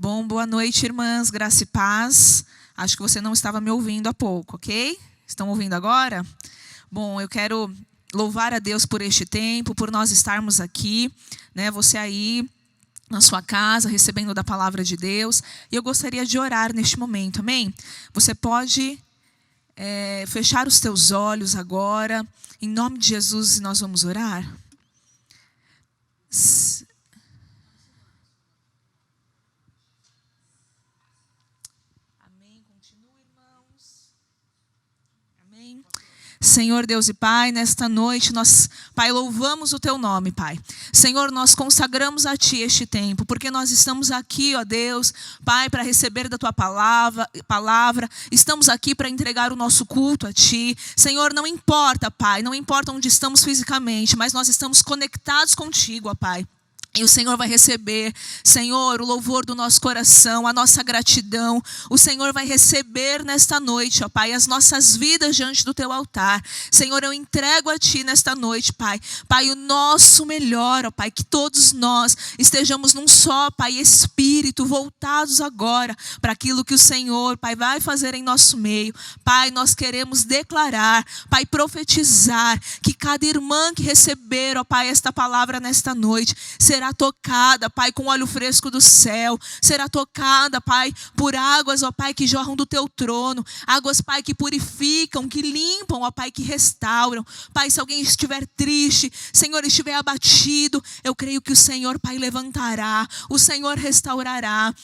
Bom, boa noite, irmãs, graça e paz. Acho que você não estava me ouvindo há pouco, ok? Estão ouvindo agora? Bom, eu quero louvar a Deus por este tempo, por nós estarmos aqui, né? Você aí na sua casa, recebendo da palavra de Deus. E eu gostaria de orar neste momento, amém? Você pode fechar os teus olhos agora, em nome de Jesus, e nós vamos orar. Amém. Continua, irmãos. Amém. Senhor Deus e Pai, nesta noite nós, Pai, louvamos o Teu nome, Pai. Senhor, nós consagramos a Ti este tempo, porque nós estamos aqui, ó Deus, Pai, para receber da Tua palavra, estamos aqui para entregar o nosso culto a Ti. Senhor, não importa, Pai, não importa onde estamos fisicamente, mas nós estamos conectados contigo, ó Pai. E o Senhor vai receber, Senhor, o louvor do nosso coração, a nossa gratidão. O Senhor vai receber nesta noite, ó Pai, as nossas vidas diante do Teu altar. Senhor, eu entrego a Ti nesta noite, Pai. Pai, o nosso melhor, ó Pai, que todos nós estejamos num só, Pai, espírito, voltados agora para aquilo que o Senhor, Pai, vai fazer em nosso meio. Pai, nós queremos declarar, Pai, profetizar que cada irmã que receber, ó Pai, esta palavra nesta noite, será tocada, Pai, com óleo fresco do céu. Será tocada, Pai, por águas, ó Pai, que jorram do Teu trono. Águas, Pai, que purificam, que limpam, ó Pai, que restauram. Pai, se alguém estiver triste, Senhor, estiver abatido, eu creio que o Senhor, Pai, levantará. O Senhor restaurará.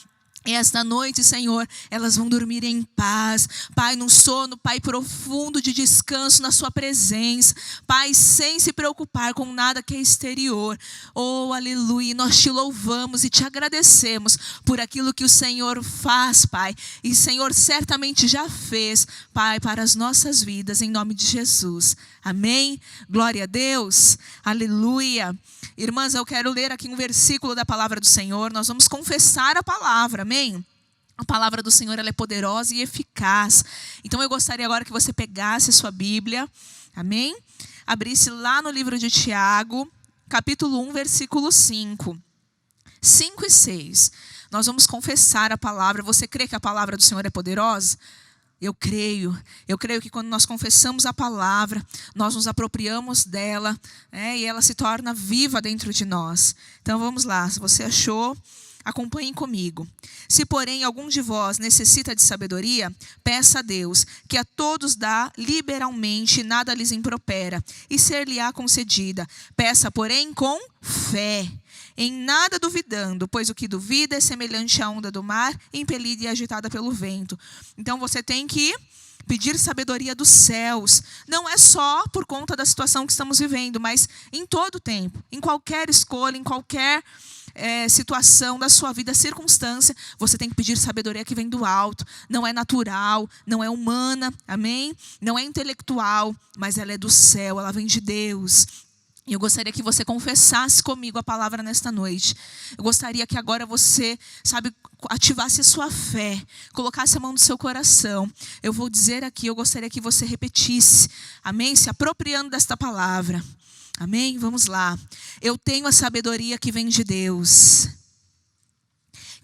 E esta noite, Senhor, elas vão dormir em paz, Pai, num sono, Pai, profundo de descanso na Sua presença, Pai, sem se preocupar com nada que é exterior. Oh, aleluia, nós Te louvamos e Te agradecemos por aquilo que o Senhor faz, Pai, e Senhor certamente já fez, Pai, para as nossas vidas, em nome de Jesus. Amém? Glória a Deus, aleluia. Irmãs, eu quero ler aqui um versículo da palavra do Senhor. Nós vamos confessar a palavra, amém? A palavra do Senhor, ela é poderosa e eficaz. Então eu gostaria agora que você pegasse a sua Bíblia, amém? Abrisse lá no livro de Tiago, capítulo 1, versículo 5. 5 e 6. Nós vamos confessar a palavra. Você crê que a palavra do Senhor é poderosa? Eu creio que quando nós confessamos a palavra, nós nos apropriamos dela, e ela se torna viva dentro de nós. Então vamos lá, se você achou, acompanhem comigo. Se porém algum de vós necessita de sabedoria, peça a Deus, que a todos dá liberalmente, nada lhes impropera, e ser-lhe-á concedida. Peça, porém, com fé, em nada duvidando, pois o que duvida é semelhante à onda do mar, impelida e agitada pelo vento. Então você tem que pedir sabedoria dos céus. Não é só por conta da situação que estamos vivendo, mas em todo o tempo, em qualquer escolha, em qualquer situação da sua vida, circunstância, você tem que pedir sabedoria que vem do alto. Não é natural, não é humana, amém? Não é intelectual, mas ela é do céu, ela vem de Deus. E eu gostaria que você confessasse comigo a palavra nesta noite. Eu gostaria que agora você, ativasse a sua fé, colocasse a mão no seu coração. Eu vou dizer aqui, eu gostaria que você repetisse, amém? Se apropriando desta palavra. Amém? Vamos lá. Eu tenho a sabedoria que vem de Deus,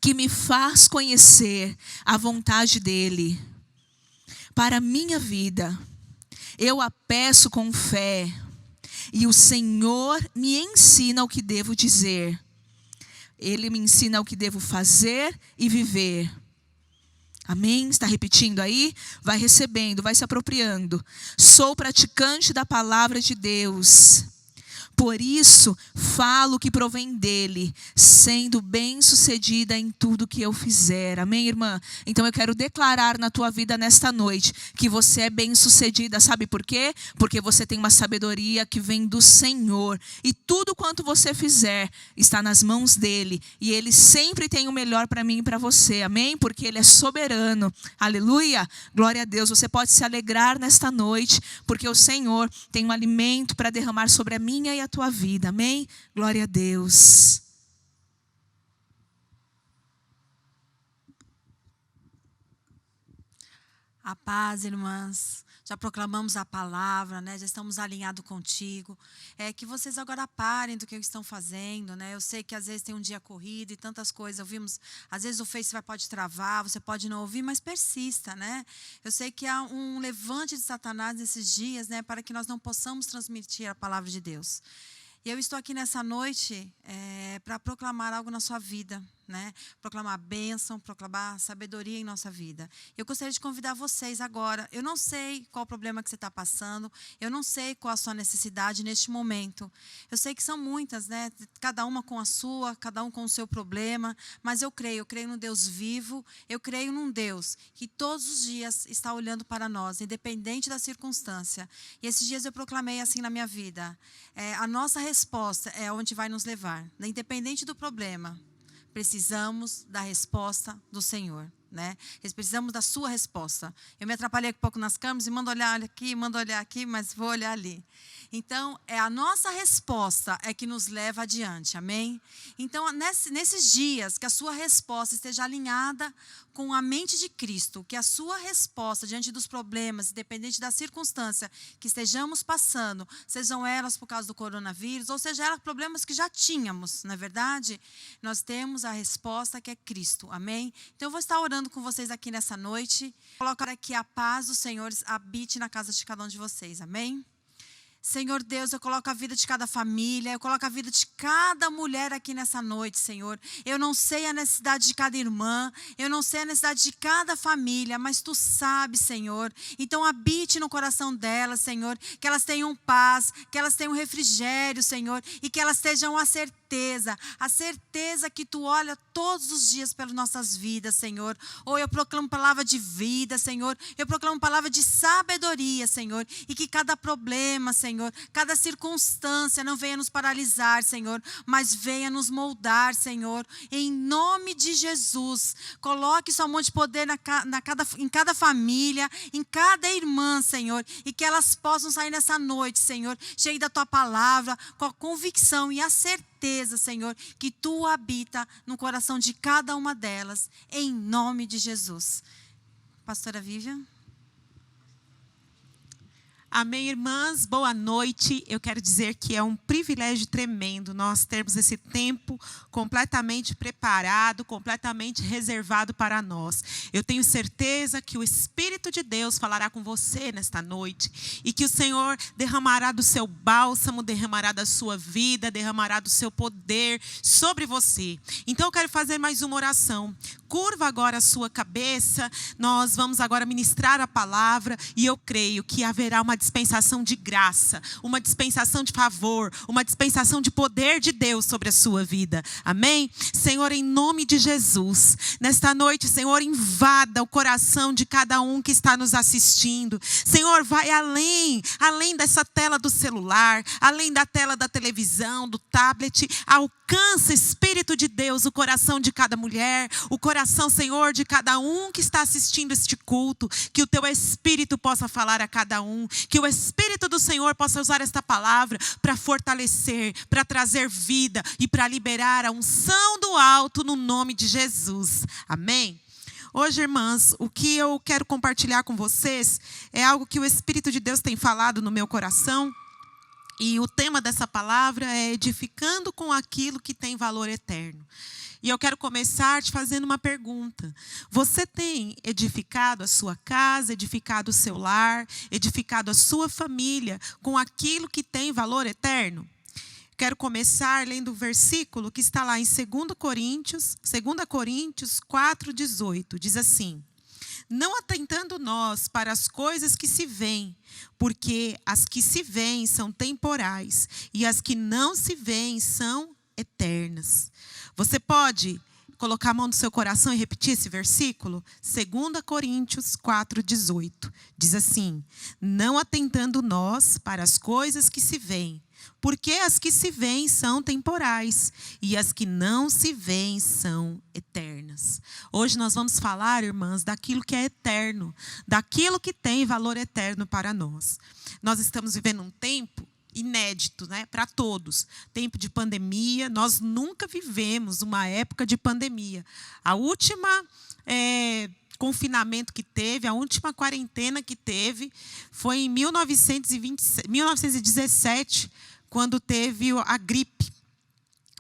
que me faz conhecer a vontade dEle para a minha vida. Eu a peço com fé. E o Senhor me ensina o que devo dizer. Ele me ensina o que devo fazer e viver. Amém? Está repetindo aí? Vai recebendo, vai se apropriando. Sou praticante da palavra de Deus. Por isso, falo que provém dEle, sendo bem-sucedida em tudo que eu fizer. Amém, irmã? Então eu quero declarar na tua vida nesta noite que você é bem-sucedida. Sabe por quê? Porque você tem uma sabedoria que vem do Senhor. E tudo quanto você fizer está nas mãos dEle. E Ele sempre tem o melhor para mim e para você. Amém? Porque Ele é soberano. Aleluia! Glória a Deus. Você pode se alegrar nesta noite, porque o Senhor tem um alimento para derramar sobre a minha e a tua vida, amém? Glória a Deus. A paz, irmãs. Já proclamamos a palavra, né? Já estamos alinhados contigo. Que vocês agora parem do que estão fazendo, né? Eu sei que às vezes tem um dia corrido e tantas coisas. Ouvimos, às vezes o Face pode travar, você pode não ouvir, mas persista, né? Eu sei que há um levante de Satanás nesses dias, né? Para que nós não possamos transmitir a palavra de Deus. E eu estou aqui nessa noite para proclamar algo na sua vida, né? Proclamar bênção, proclamar sabedoria em nossa vida. Eu gostaria de convidar vocês agora. Eu não sei qual o problema que você está passando, eu não sei qual a sua necessidade neste momento. Eu sei que são muitas, né? Cada uma com a sua, cada um com o seu problema, mas eu creio num Deus vivo, eu creio num Deus que todos os dias está olhando para nós, independente da circunstância. E esses dias eu proclamei assim na minha vida, a nossa resposta é onde vai nos levar, independente do problema. Precisamos da resposta do Senhor, né? Precisamos da sua resposta. Eu me atrapalhei um pouco nas câmeras e mando olhar aqui, mas vou olhar ali. Então, a nossa resposta que nos leva adiante, amém? Então, nesses dias, que a sua resposta esteja alinhada com a mente de Cristo, que a sua resposta diante dos problemas, independente da circunstância que estejamos passando, sejam elas por causa do coronavírus, ou seja, elas problemas que já tínhamos, não é verdade? Nós temos a resposta que é Cristo, amém? Então, eu vou estar orando com vocês aqui nessa noite. Colocar aqui a paz do Senhor habite na casa de cada um de vocês, amém? Senhor Deus, eu coloco a vida de cada família, eu coloco a vida de cada mulher aqui nessa noite, Senhor. Eu não sei a necessidade de cada irmã, eu não sei a necessidade de cada família, mas Tu sabes, Senhor. Então habite no coração delas, Senhor, que elas tenham paz, que elas tenham refrigério, Senhor, e que elas tenham a certeza que Tu olha todos os dias pelas nossas vidas, Senhor. Ou eu proclamo palavra de vida, Senhor, eu proclamo palavra de sabedoria, Senhor, e que cada problema, Senhor, cada circunstância não venha nos paralisar, Senhor, mas venha nos moldar, Senhor, em nome de Jesus. Coloque Sua mão de poder em cada família, em cada irmã, Senhor, e que elas possam sair nessa noite, Senhor, cheia da Tua palavra, com a convicção e a certeza, Senhor, que Tu habita no coração de cada uma delas, em nome de Jesus. Pastora Vivian. Amém, irmãs? Boa noite. Eu quero dizer que é um privilégio tremendo nós termos esse tempo completamente preparado, completamente reservado para nós. Eu tenho certeza que o Espírito de Deus falará com você nesta noite e que o Senhor derramará do seu bálsamo, derramará da sua vida, derramará do seu poder sobre você. Então eu quero fazer mais uma oração. Curva agora a sua cabeça, nós vamos agora ministrar a palavra e eu creio que haverá uma dispensação de graça, uma dispensação de favor, uma dispensação de poder de Deus sobre a sua vida. Amém? Senhor, em nome de Jesus, nesta noite, Senhor, invada o coração de cada um que está nos assistindo. Senhor, vai além dessa tela do celular, além da tela da televisão, do tablet, alcança, Espírito de Deus, o coração de cada mulher, o coração, Senhor, de cada um que está assistindo este culto, que o Teu Espírito possa falar a cada um, que o Espírito do Senhor possa usar esta palavra para fortalecer, para trazer vida e para liberar a unção do alto no nome de Jesus. Amém? Hoje, irmãs, o que eu quero compartilhar com vocês é algo que o Espírito de Deus tem falado no meu coração. E o tema dessa palavra é edificando com aquilo que tem valor eterno. E eu quero começar te fazendo uma pergunta. Você tem edificado a sua casa, edificado o seu lar, edificado a sua família com aquilo que tem valor eterno? Quero começar lendo o versículo que está lá em 2 Coríntios 4:18. Diz assim: não atentando nós para as coisas que se veem, porque as que se veem são temporais e as que não se veem são eternas. Você pode colocar a mão no seu coração e repetir esse versículo? 2 Coríntios 4:18. Diz assim: não atentando nós para as coisas que se veem, porque as que se veem são temporais e as que não se veem são eternas. Hoje nós vamos falar, irmãs, daquilo que é eterno, daquilo que tem valor eterno para nós. Nós estamos vivendo um tempo inédito, né, para todos. Tempo de pandemia, nós nunca vivemos uma época de pandemia. A última confinamento que teve, a última quarentena que teve, foi em 1917, quando teve a gripe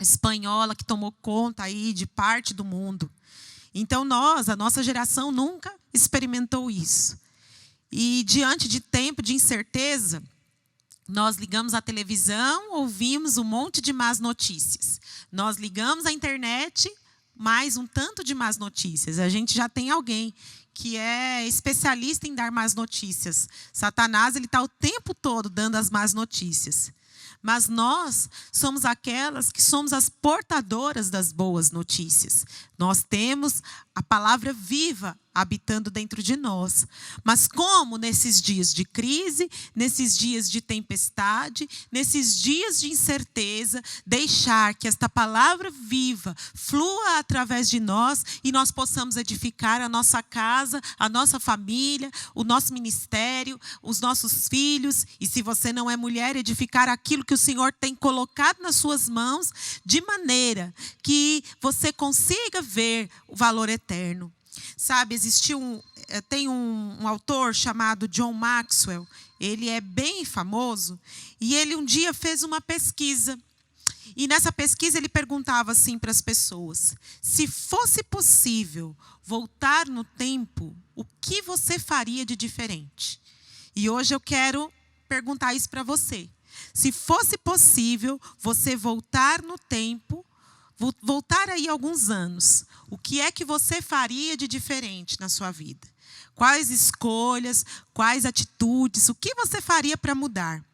espanhola que tomou conta aí de parte do mundo. Então a nossa geração nunca experimentou isso. E diante de tempo de incerteza, nós ligamos a televisão, ouvimos um monte de más notícias. Nós ligamos a internet, mais um tanto de más notícias. A gente já tem alguém que é especialista em dar más notícias. Satanás, ele está o tempo todo dando as más notícias. Mas nós somos aquelas que somos as portadoras das boas notícias. Nós temos a palavra viva habitando dentro de nós. Mas como nesses dias de crise, nesses dias de tempestade, nesses dias de incerteza, deixar que esta palavra viva flua através de nós e nós possamos edificar a nossa casa, a nossa família, o nosso ministério, os nossos filhos, e se você não é mulher, edificar aquilo que o Senhor tem colocado nas suas mãos, de maneira que você consiga ver o valor eterno. Sabe, tem um autor chamado John Maxwell, ele é bem famoso, e ele um dia fez uma pesquisa. E nessa pesquisa ele perguntava assim para as pessoas: se fosse possível voltar no tempo, o que você faria de diferente? E hoje eu quero perguntar isso para você. Se fosse possível você voltar no tempo, voltar aí alguns anos, o que é que você faria de diferente na sua vida? Quais escolhas, quais atitudes, o que você faria para mudar?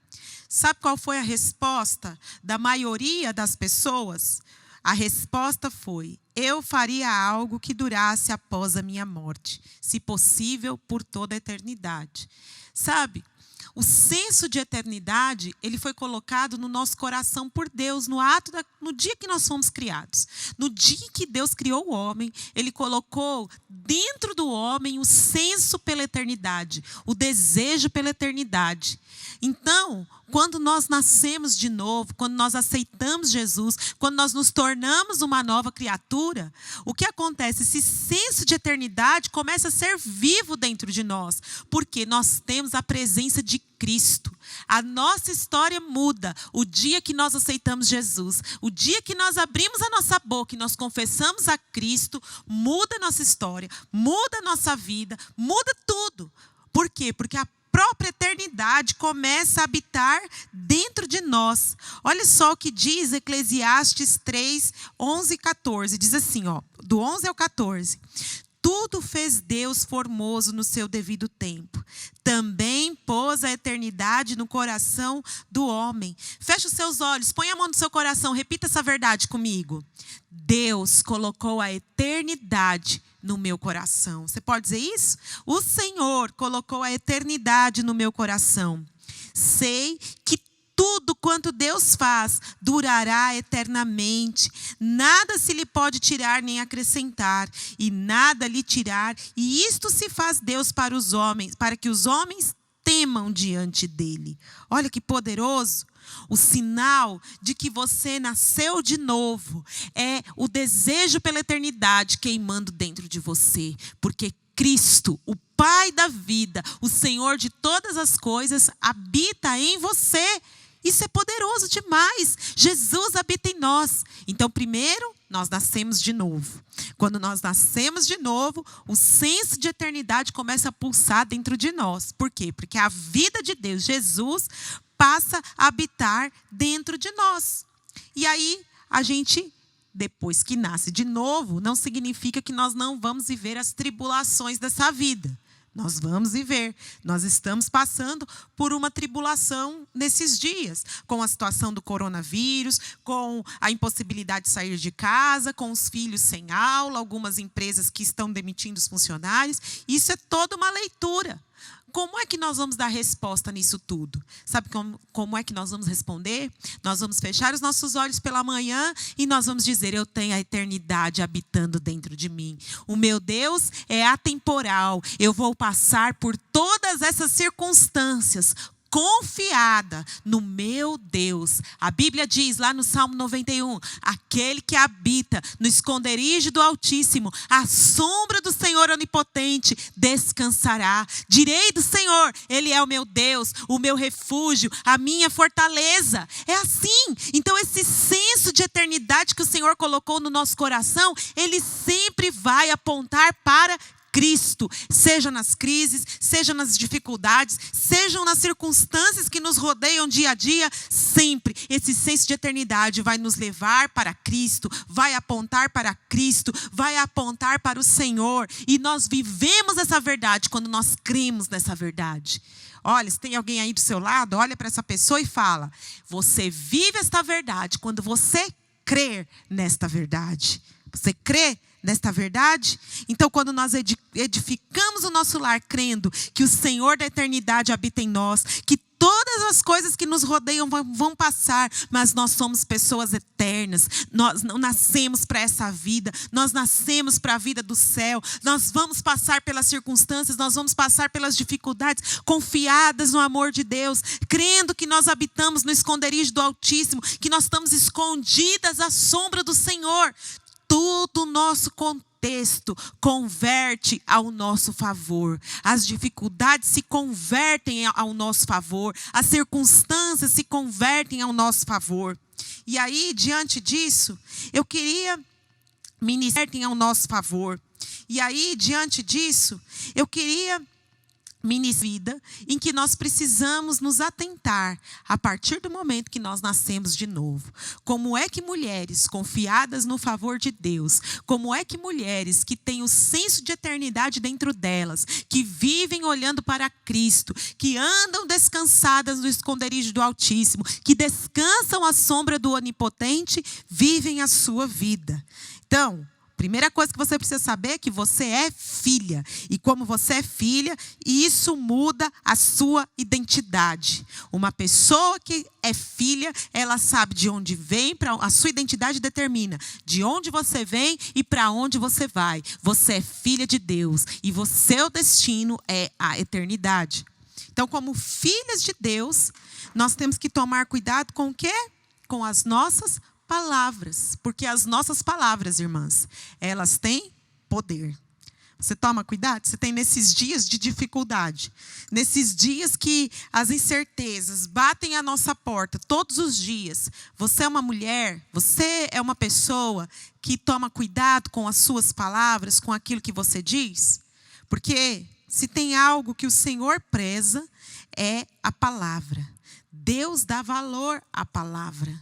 Sabe qual foi a resposta da maioria das pessoas? A resposta foi: eu faria algo que durasse após a minha morte, se possível, por toda a eternidade. Sabe? O senso de eternidade, ele foi colocado no nosso coração por Deus, no dia que nós fomos criados. No dia que Deus criou o homem, ele colocou dentro do homem o senso pela eternidade, o desejo pela eternidade. Então, quando nós nascemos de novo, quando nós aceitamos Jesus, quando nós nos tornamos uma nova criatura, o que acontece? Esse senso de eternidade começa a ser vivo dentro de nós, porque nós temos a presença de Cristo. A nossa história muda o dia que nós aceitamos Jesus. O dia que nós abrimos a nossa boca e nós confessamos a Cristo, muda a nossa história, muda a nossa vida, muda tudo. Por quê? Porque a própria eternidade começa a habitar dentro de nós. Olha só o que diz Eclesiastes 3, 11 e 14. Diz assim, do 11 ao 14. Tudo fez Deus formoso no seu devido tempo. Também pôs a eternidade no coração do homem. Feche os seus olhos, põe a mão no seu coração, repita essa verdade comigo. Deus colocou a eternidade no meu coração. Você pode dizer isso? O Senhor colocou a eternidade no meu coração. Sei que tudo quanto Deus faz durará eternamente. Nada se lhe pode tirar nem acrescentar, e nada lhe tirar. E isto se faz Deus para os homens, para que os homens temam diante dele. Olha que poderoso. O sinal de que você nasceu de novo é o desejo pela eternidade queimando dentro de você. Porque Cristo, o Pai da vida, o Senhor de todas as coisas, habita em você. Isso é poderoso demais. Jesus habita em nós. Então, primeiro, nós nascemos de novo. Quando nós nascemos de novo, o senso de eternidade começa a pulsar dentro de nós. Por quê? Porque a vida de Deus, Jesus, passa a habitar dentro de nós. E aí, a gente, depois que nasce de novo, não significa que nós não vamos viver as tribulações dessa vida. Nós vamos viver. Nós estamos passando por uma tribulação nesses dias, com a situação do coronavírus, com a impossibilidade de sair de casa, com os filhos sem aula, algumas empresas que estão demitindo os funcionários. Isso é toda uma leitura. Como é que nós vamos dar resposta nisso tudo? Sabe como é que nós vamos responder? Nós vamos fechar os nossos olhos pela manhã e nós vamos dizer: eu tenho a eternidade habitando dentro de mim. O meu Deus é atemporal. Eu vou passar por todas essas circunstâncias confiada no meu Deus. A Bíblia diz lá no Salmo 91, aquele que habita no esconderijo do Altíssimo, à sombra do Senhor onipotente, descansará. Direi do Senhor, Ele é o meu Deus, o meu refúgio, a minha fortaleza. É assim. Então esse senso de eternidade que o Senhor colocou no nosso coração, ele sempre vai apontar para Cristo, seja nas crises, seja nas dificuldades, sejam nas circunstâncias que nos rodeiam dia a dia, sempre esse senso de eternidade vai nos levar para Cristo, vai apontar para Cristo, vai apontar para o Senhor, e nós vivemos essa verdade quando nós cremos nessa verdade. Olha, se tem alguém aí do seu lado, olha para essa pessoa e fala: você vive esta verdade quando você crê nesta verdade. Você crê nesta verdade? Então, quando nós edificamos o nosso lar crendo que o Senhor da eternidade habita em nós, que todas as coisas que nos rodeiam vão passar, mas nós somos pessoas eternas. Nós não nascemos para essa vida, nós nascemos para a vida do céu. Nós vamos passar pelas circunstâncias, nós vamos passar pelas dificuldades, confiadas no amor de Deus, crendo que nós habitamos no esconderijo do Altíssimo, que nós estamos escondidas à sombra do Senhor. Tudo o nosso contexto converte ao nosso favor. As dificuldades se convertem ao nosso favor. As circunstâncias se convertem ao nosso favor. E aí, diante disso, eu queria ministrar ao nosso favor. E aí, diante disso, eu queria vida em que nós precisamos nos atentar a partir do momento que nós nascemos de novo. Como é que mulheres confiadas no favor de Deus, como é que mulheres que têm o senso de eternidade dentro delas, que vivem olhando para Cristo, que andam descansadas no esconderijo do Altíssimo, que descansam à sombra do Onipotente, vivem a sua vida. Então, primeira coisa que você precisa saber é que você é filha. E como você é filha, isso muda a sua identidade. Uma pessoa que é filha, ela sabe de onde vem, a sua identidade determina de onde você vem e para onde você vai. Você é filha de Deus e o seu destino é a eternidade. Então, como filhas de Deus, nós temos que tomar cuidado com o quê? Com as nossas palavras, porque as nossas palavras, irmãs, elas têm poder. Você toma cuidado? Você tem nesses dias de dificuldade, nesses dias que as incertezas batem à nossa porta todos os dias. Você é uma mulher, você é uma pessoa que toma cuidado com as suas palavras, com aquilo que você diz? Porque se tem algo que o Senhor preza, é a palavra. Deus dá valor à palavra.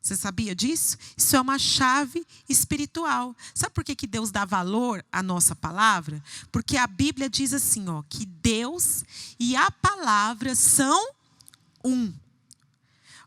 Você sabia disso? Isso é uma chave espiritual. Sabe por que Deus dá valor à nossa palavra? Porque a Bíblia diz assim, que Deus e a palavra são um.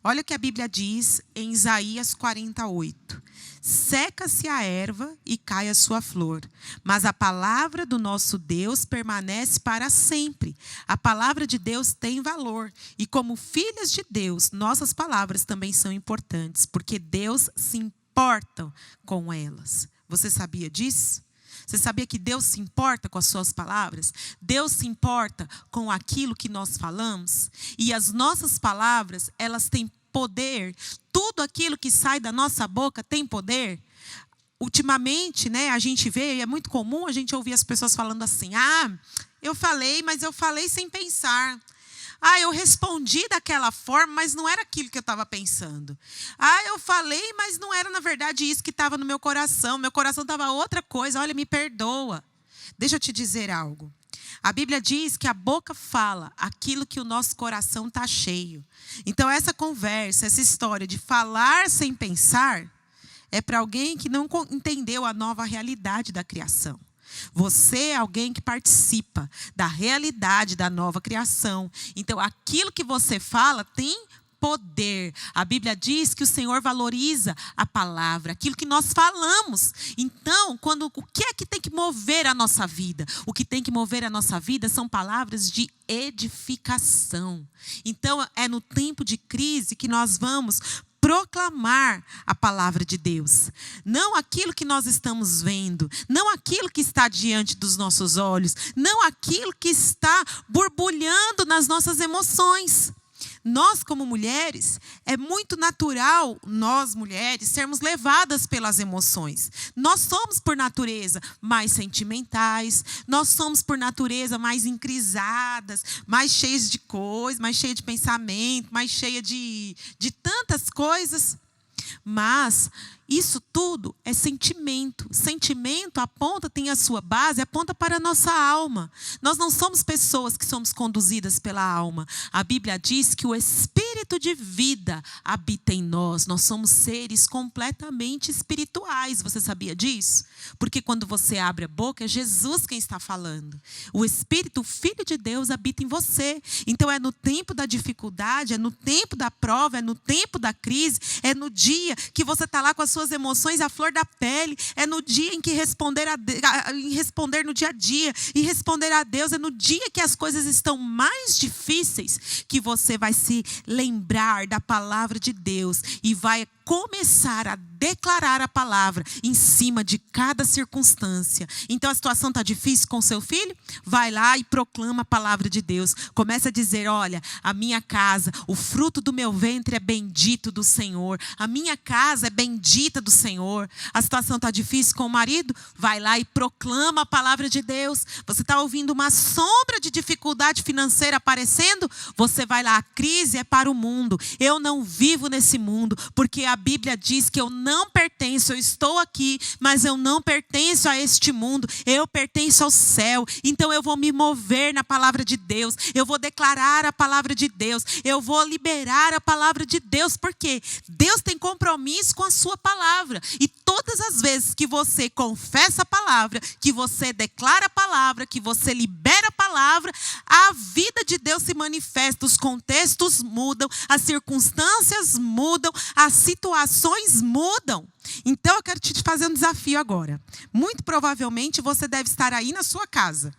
Olha o que a Bíblia diz em Isaías 48. Seca-se a erva e cai a sua flor, mas a palavra do nosso Deus permanece para sempre. A palavra de Deus tem valor. E como filhas de Deus, nossas palavras também são importantes, porque Deus se importa com elas. Você sabia disso? Você sabia que Deus se importa com as suas palavras? Deus se importa com aquilo que nós falamos? E as nossas palavras, elas têm poder. Tudo aquilo que sai da nossa boca tem poder. Ultimamente, a gente vê, e é muito comum a gente ouvir as pessoas falando assim: eu falei, mas eu falei sem pensar. Eu respondi daquela forma, mas não era aquilo que eu estava pensando. Eu falei, mas não era, na verdade, isso que estava no meu coração. Meu coração estava outra coisa. Olha, me perdoa. Deixa eu te dizer algo. A Bíblia diz que a boca fala aquilo que o nosso coração está cheio. Então, essa conversa, essa história de falar sem pensar, é para alguém que não entendeu a nova realidade da criação. Você é alguém que participa da realidade da nova criação. Então, aquilo que você fala tem poder. A Bíblia diz que o Senhor valoriza a palavra, aquilo que nós falamos. Então, o que é que tem que mover a nossa vida? O que tem que mover a nossa vida são palavras de edificação. Então, é no tempo de crise que nós vamos proclamar a palavra de Deus. Não aquilo que nós estamos vendo, não aquilo que está diante dos nossos olhos, não aquilo que está borbulhando nas nossas emoções. Nós, como mulheres, é muito natural, nós mulheres, sermos levadas pelas emoções. Nós somos, por natureza, mais sentimentais, nós somos, por natureza, mais encrisadas, mais cheias de coisas, mais cheias de pensamento, mais cheias de tantas coisas. Mas isso tudo é sentimento. Sentimento aponta, tem a sua base, aponta para a nossa alma. Nós não somos pessoas que somos conduzidas pela alma. A Bíblia diz que o Espírito de vida habita em nós. Nós somos seres completamente espirituais. Você sabia disso? Porque quando você abre a boca, é Jesus quem está falando. O Espírito, o Filho de Deus, habita em você. Então é no tempo da dificuldade, é no tempo da prova, é no tempo da crise, é no dia que você está lá com as suas emoções à flor da pele, é no dia em que responder no dia a dia, e responder a Deus é no dia que as coisas estão mais difíceis, que você vai se lembrar da palavra de Deus e vai começar a declarar a palavra em cima de cada circunstância. Então a situação está difícil com seu filho? Vai lá e proclama a palavra de Deus. Começa a dizer, olha, a minha casa, o fruto do meu ventre é bendito do Senhor. A minha casa é bendita do Senhor. A situação está difícil com o marido? Vai lá e proclama a palavra de Deus. Você está ouvindo uma sombra de dificuldade financeira aparecendo? Você vai lá, a crise é para o mundo. Eu não vivo nesse mundo, porque a Bíblia diz que eu não pertenço, eu estou aqui, mas eu não pertenço a este mundo, eu pertenço ao céu. Então eu vou me mover na palavra de Deus, eu vou declarar a palavra de Deus, eu vou liberar a palavra de Deus, porque Deus tem compromisso com a sua palavra. E todas as vezes que você confessa a palavra, que você declara a palavra, que você libera a palavra, a vida de Deus se manifesta, os contextos mudam, as circunstâncias mudam, as situações mudam. Então eu quero te fazer um desafio agora. Muito provavelmente você deve estar aí na sua casa.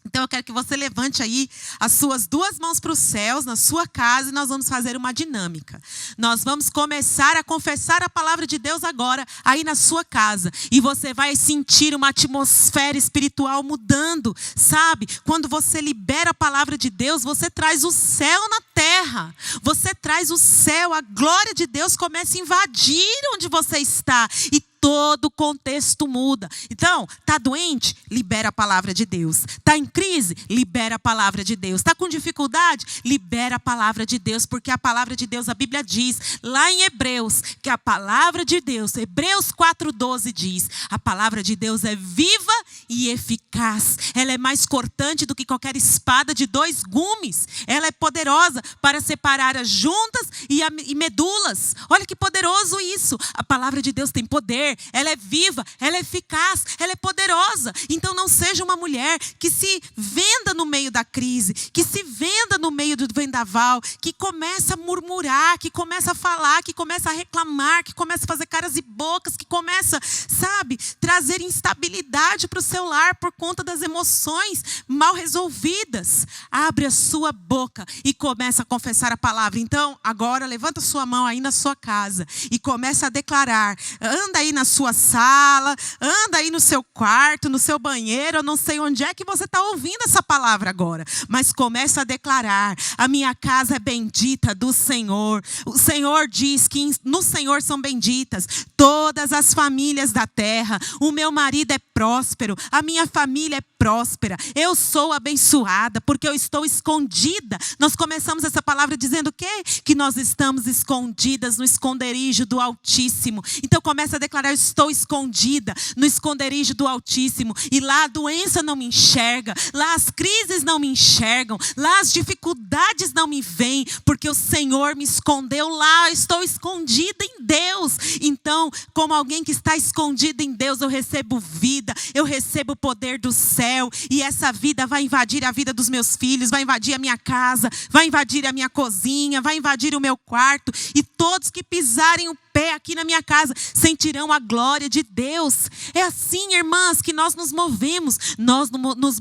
Então eu quero que você levante aí as suas duas mãos para os céus, na sua casa, e nós vamos fazer uma dinâmica. Nós vamos começar a confessar a palavra de Deus agora, aí na sua casa. E você vai sentir uma atmosfera espiritual mudando, sabe? Quando você libera a palavra de Deus, você traz o céu na terra. Você traz o céu, a glória de Deus começa a invadir onde você está. E todo o contexto muda. Então, está doente? Libera a palavra de Deus. Está em crise? Libera a palavra de Deus. Está com dificuldade? Libera a palavra de Deus, porque a palavra de Deus, a Bíblia diz, lá em Hebreus, que a palavra de Deus, Hebreus 4:12 diz, a palavra de Deus é viva e eficaz. Ela é mais cortante do que qualquer espada de 2 gumes. Ela é poderosa para separar as juntas e medulas. Olha que poderoso isso. A palavra de Deus tem poder. Ela é viva, ela é eficaz, ela é poderosa. Então não seja uma mulher que se venda no meio da crise, que se venda no meio do vendaval, que começa a murmurar, que começa a falar, que começa a reclamar, que começa a fazer caras e bocas, que começa, sabe, trazer instabilidade para o seu lar por conta das emoções mal resolvidas. Abre a sua boca e começa a confessar a palavra. Então agora levanta sua mão aí na sua casa e começa a declarar. Anda aí na sua sala, anda aí no seu quarto, no seu banheiro, eu não sei onde é que você está ouvindo essa palavra agora, mas começa a declarar, a minha casa é bendita do Senhor. O Senhor diz que no Senhor são benditas todas as famílias da terra. O meu marido é próspero, a minha família é próspera, eu sou abençoada, porque eu estou escondida. Nós começamos essa palavra dizendo o quê? Que nós estamos escondidas no esconderijo do Altíssimo. Então começa a declarar, eu estou escondida no esconderijo do Altíssimo, e lá a doença não me enxerga, lá as crises não me enxergam, lá as dificuldades não me veem, porque o Senhor me escondeu lá, eu estou escondida em Deus. Então, como alguém que está escondido em Deus, eu recebo vida, eu recebo o poder do céu, e essa vida vai invadir a vida dos meus filhos, vai invadir a minha casa, vai invadir a minha cozinha, vai invadir o meu quarto, e todos que pisarem o pé aqui na minha casa sentirão a glória de Deus. É assim, irmãs, que nós nos movemos. Nós nos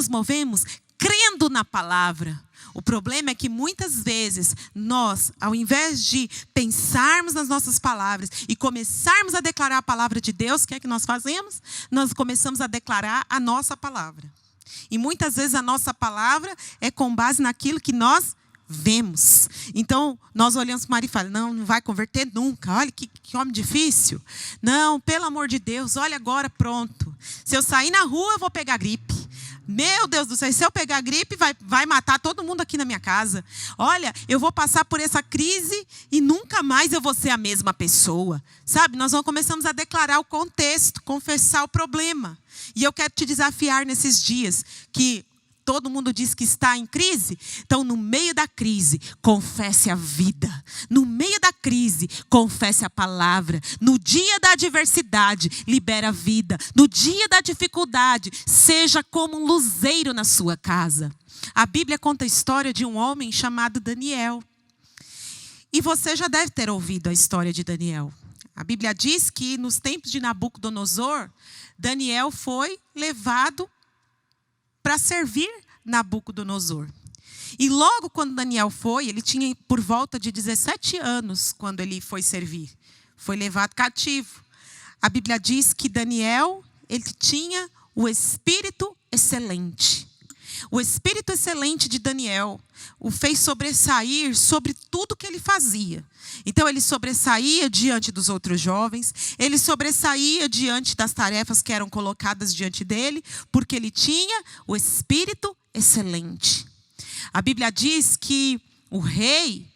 movemos crendo na palavra. O problema é que muitas vezes nós, ao invés de pensarmos nas nossas palavras e começarmos a declarar a palavra de Deus, o que é que nós fazemos? Nós começamos a declarar a nossa palavra. E muitas vezes a nossa palavra é com base naquilo que nós vemos. Então, nós olhamos para o marido e falamos, não vai converter nunca. Olha que homem difícil. Não, pelo amor de Deus, olha agora, pronto. Se eu sair na rua, eu vou pegar gripe. Meu Deus do céu, se eu pegar gripe, vai matar todo mundo aqui na minha casa. Olha, eu vou passar por essa crise e nunca mais eu vou ser a mesma pessoa. Sabe, nós começamos a declarar o contexto, confessar o problema. E eu quero te desafiar nesses dias que todo mundo diz que está em crise. Então, no meio da crise, confesse a vida. No meio da crise, confesse a palavra. No dia da adversidade, libera a vida. No dia da dificuldade, seja como um luzeiro na sua casa. A Bíblia conta a história de um homem chamado Daniel. E você já deve ter ouvido a história de Daniel. A Bíblia diz que nos tempos de Nabucodonosor, Daniel foi levado para servir Nabucodonosor. E logo quando Daniel foi, ele tinha por volta de 17 anos quando ele foi servir. Foi levado cativo. A Bíblia diz que Daniel, ele tinha o espírito excelente. O espírito excelente de Daniel o fez sobressair sobre tudo que ele fazia. Então, ele sobressaía diante dos outros jovens, ele sobressaía diante das tarefas que eram colocadas diante dele, porque ele tinha o espírito excelente. A Bíblia diz que o rei,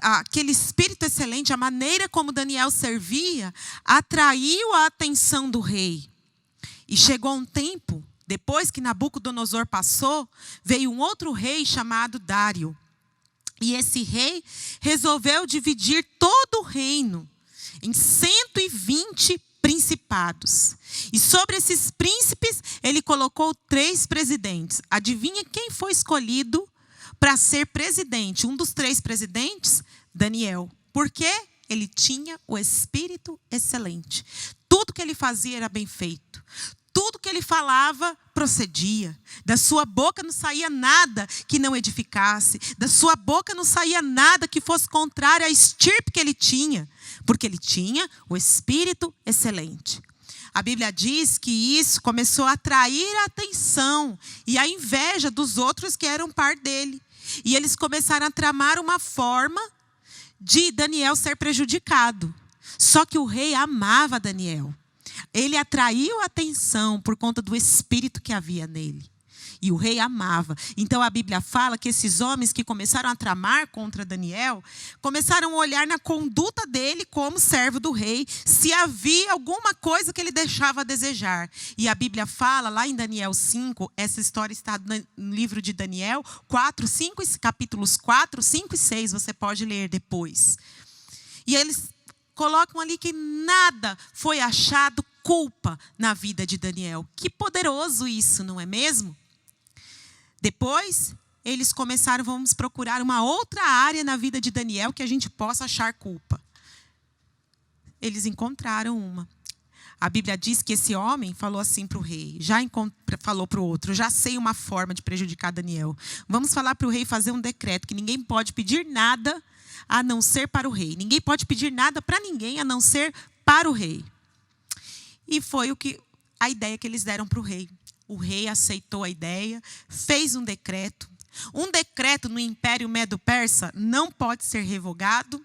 aquele espírito excelente, a maneira como Daniel servia, atraiu a atenção do rei. E chegou um tempo, depois que Nabucodonosor passou, veio um outro rei chamado Dário. E esse rei resolveu dividir todo o reino em 120 principados. E sobre esses príncipes, ele colocou 3 presidentes. Adivinha quem foi escolhido para ser presidente? Um dos 3 presidentes, Daniel. Por quê? Ele tinha o espírito excelente. Tudo que ele fazia era bem feito. Tudo que ele falava procedia. Da sua boca não saía nada que não edificasse. Da sua boca não saía nada que fosse contrário à estirpe que ele tinha. Porque ele tinha o espírito excelente. A Bíblia diz que isso começou a atrair a atenção e a inveja dos outros que eram par dele. E eles começaram a tramar uma forma de Daniel ser prejudicado. Só que o rei amava Daniel. Ele atraiu a atenção por conta do espírito que havia nele. E o rei amava. Então a Bíblia fala que esses homens que começaram a tramar contra Daniel, começaram a olhar na conduta dele como servo do rei, se havia alguma coisa que ele deixava a desejar. E a Bíblia fala, lá em Daniel 5, essa história está no livro de Daniel, capítulos 4, 5 e 6, você pode ler depois. E eles colocam ali que nada foi achado culpa na vida de Daniel. Que poderoso isso, não é mesmo? Depois, eles começaram, vamos procurar uma outra área na vida de Daniel que a gente possa achar culpa. Eles encontraram uma. A Bíblia diz que esse homem falou assim para o rei, falou para o outro, já sei uma forma de prejudicar Daniel. Vamos falar para o rei fazer um decreto que ninguém pode pedir nada a não ser para o rei. Ninguém pode pedir nada para ninguém a não ser para o rei. E foi a ideia que eles deram para o rei. O rei aceitou a ideia, fez um decreto. Um decreto no Império Medo-Persa não pode ser revogado.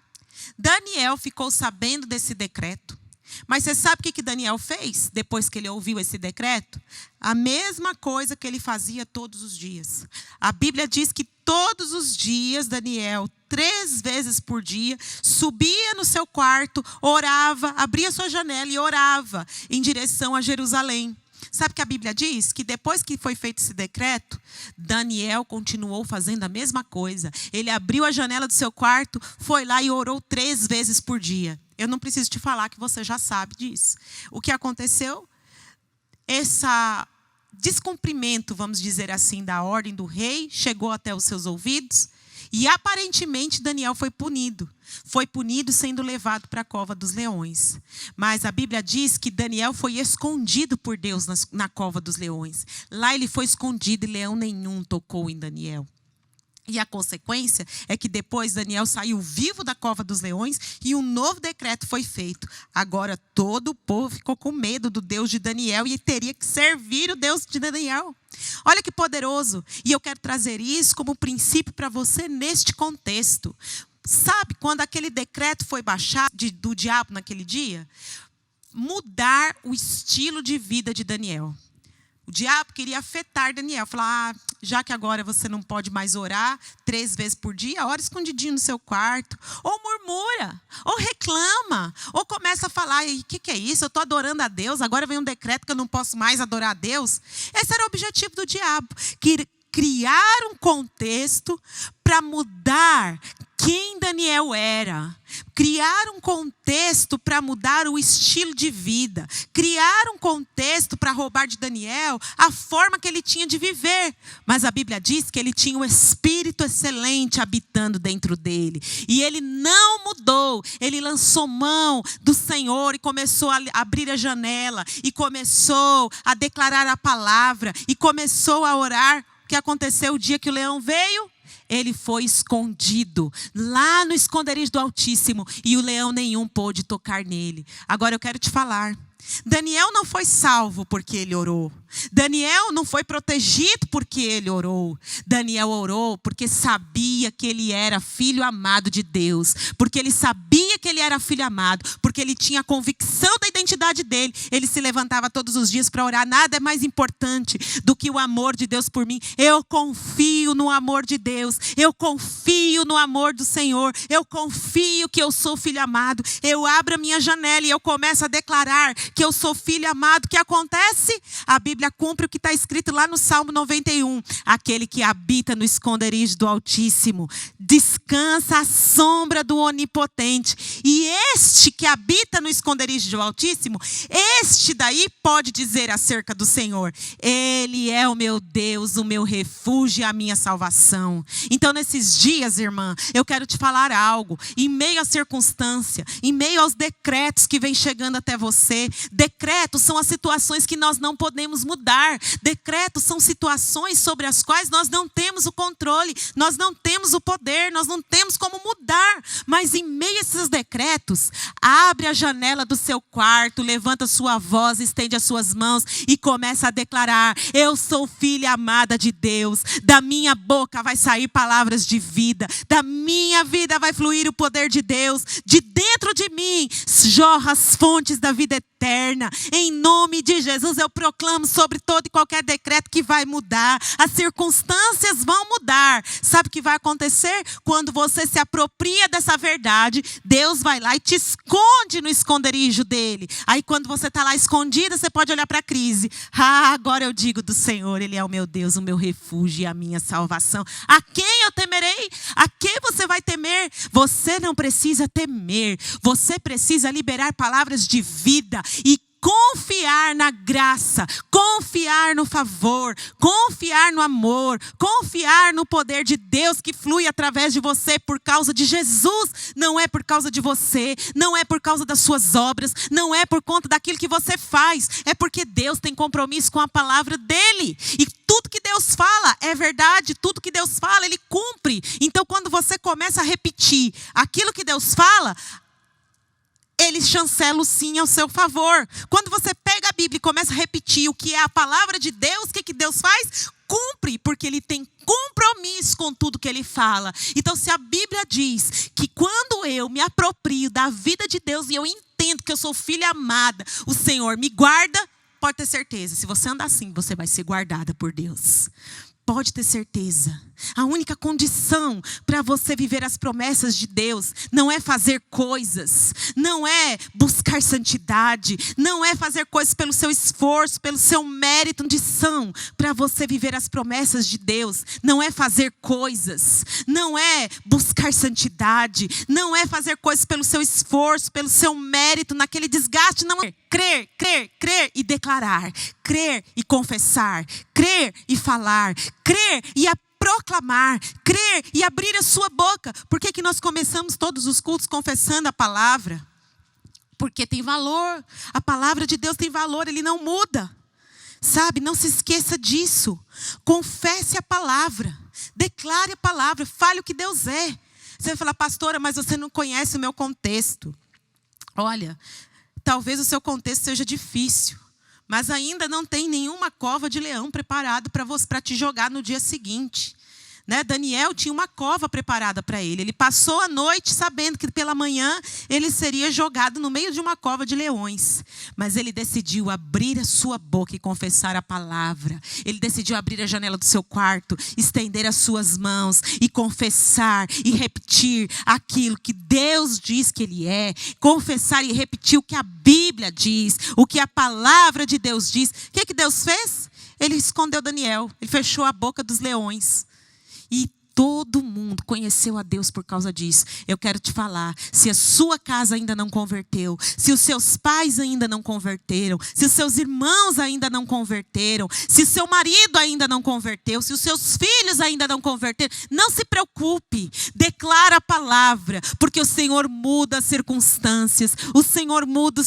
Daniel ficou sabendo desse decreto. Mas você sabe o que Daniel fez depois que ele ouviu esse decreto? A mesma coisa que ele fazia todos os dias. A Bíblia diz que todos os dias Daniel, 3 vezes por dia, subia no seu quarto, orava, abria sua janela e orava em direção a Jerusalém. Sabe o que a Bíblia diz? Que depois que foi feito esse decreto, Daniel continuou fazendo a mesma coisa. Ele abriu a janela do seu quarto, foi lá e orou 3 vezes por dia. Eu não preciso te falar que você já sabe disso. O que aconteceu? Esse descumprimento, vamos dizer assim, da ordem do rei, chegou até os seus ouvidos. E aparentemente Daniel foi punido. Foi punido sendo levado para a cova dos leões. Mas a Bíblia diz que Daniel foi escondido por Deus na cova dos leões. Lá ele foi escondido e leão nenhum tocou em Daniel. E a consequência é que depois Daniel saiu vivo da cova dos leões e um novo decreto foi feito. Agora todo o povo ficou com medo do Deus de Daniel e teria que servir o Deus de Daniel. Olha que poderoso. E eu quero trazer isso como princípio para você neste contexto. Sabe, quando aquele decreto foi baixado do diabo naquele dia? Mudar o estilo de vida de Daniel. O diabo queria afetar Daniel. Falar, já que agora você não pode mais orar 3 vezes por dia, ora escondidinho no seu quarto. Ou murmura, ou reclama, ou começa a falar, o que é isso? Eu estou adorando a Deus, agora vem um decreto que eu não posso mais adorar a Deus. Esse era o objetivo do diabo. Criar um contexto para mudar quem Daniel era. Criar um contexto para mudar o estilo de vida. Criar um contexto para roubar de Daniel a forma que ele tinha de viver. Mas a Bíblia diz que ele tinha um espírito excelente habitando dentro dele. E ele não mudou. Ele lançou mão do Senhor e começou a abrir a janela. E começou a declarar a palavra. E começou a orar. O que aconteceu o dia que o leão veio? Ele foi escondido lá no esconderijo do Altíssimo e o leão nenhum pôde tocar nele. Agora eu quero te falar. Daniel não foi salvo porque ele orou. Daniel não foi protegido porque ele orou. Daniel orou porque sabia que ele era filho amado de Deus. Porque ele sabia que ele era filho amado. Porque ele tinha a convicção da identidade dele. Ele se levantava todos os dias para orar. Nada é mais importante do que o amor de Deus por mim. Eu confio no amor de Deus. Eu confio no amor do Senhor. Eu confio que eu sou filho amado. Eu abro a minha janela e eu começo a declarar que eu sou filho amado. O que acontece? A Bíblia cumpre o que está escrito lá no Salmo 91. Aquele que habita no esconderijo do Altíssimo descansa à sombra do Onipotente. E este que habita no esconderijo do Altíssimo, este daí pode dizer acerca do Senhor: Ele é o meu Deus, o meu refúgio e a minha salvação. Então nesses dias, irmã, eu quero te falar algo. Em meio à circunstância, em meio aos decretos que vem chegando até você. Decretos são as situações que nós não podemos mudar. Decretos são situações sobre as quais nós não temos o controle, nós não temos o poder, nós não temos como mudar. Mas em meio a esses decretos, abre a janela do seu quarto, levanta sua voz, estende as suas mãos e começa a declarar: eu sou filha amada de Deus. Da minha boca vai sair palavras de vida, da minha vida vai fluir o poder de Deus. De dentro de mim jorra as fontes da vida eterna. Em nome de Jesus eu proclamo sobre todo e qualquer decreto que vai mudar. As circunstâncias vão mudar. Sabe o que vai acontecer? Quando você se apropria dessa verdade, Deus vai lá e te esconde no esconderijo dele. Aí quando você está lá escondida, você pode olhar para a crise. Agora eu digo do Senhor: Ele é o meu Deus, o meu refúgio e a minha salvação. A quem eu temerei? A quem você vai temer? Você não precisa temer. Você precisa liberar palavras de vida e confiar na graça, confiar no favor, confiar no amor, confiar no poder de Deus que flui através de você por causa de Jesus. Não é por causa de você, não é por causa das suas obras, não é por conta daquilo que você faz. É porque Deus tem compromisso com a palavra dele. E tudo que Deus fala é verdade, tudo que Deus fala, Ele cumpre. Então quando você começa a repetir aquilo que Deus fala, Ele chancela o sim ao seu favor. Quando você pega a Bíblia e começa a repetir o que é a palavra de Deus, o que Deus faz? Cumpre, porque Ele tem compromisso com tudo que Ele fala. Então se a Bíblia diz que quando eu me aproprio da vida de Deus e eu entendo que eu sou filha amada, o Senhor me guarda, pode ter certeza, se você andar assim, você vai ser guardada por Deus. Pode ter certeza. A única condição para você viver as promessas de Deus não é fazer coisas, não é buscar santidade, não é fazer coisas pelo seu esforço, pelo seu mérito. A condição para você viver as promessas de Deus não é fazer coisas, não é buscar santidade, não é fazer coisas pelo seu esforço, pelo seu mérito, naquele desgaste. Não é crer, crer, crer e declarar, crer e confessar, crer e falar, crer e proclamar, crer e abrir a sua boca. Por que nós começamos todos os cultos confessando a palavra? Porque tem valor. A palavra de Deus tem valor, ele não muda. Sabe, não se esqueça disso. Confesse a palavra, declare a palavra, fale o que Deus é. Você vai falar, pastora, mas você não conhece o meu contexto. Olha, talvez o seu contexto seja difícil, mas ainda não tem nenhuma cova de leão preparado para te jogar no dia seguinte. Né? Daniel tinha uma cova preparada para ele. Ele passou a noite sabendo que pela manhã ele seria jogado no meio de uma cova de leões. Mas ele decidiu abrir a sua boca e confessar a palavra. Ele decidiu abrir a janela do seu quarto, estender as suas mãos e confessar e repetir aquilo que Deus diz que ele é. Confessar e repetir o que a Bíblia diz, o que a palavra de Deus diz. O que Deus fez? Ele escondeu Daniel, ele fechou a boca dos leões. E todo mundo conheceu a Deus por causa disso. Eu quero te falar, se a sua casa ainda não converteu, se os seus pais ainda não converteram, se os seus irmãos ainda não converteram, se o seu marido ainda não converteu, se os seus filhos ainda não converteram, não se preocupe, declara a palavra, porque o Senhor muda as circunstâncias, o Senhor muda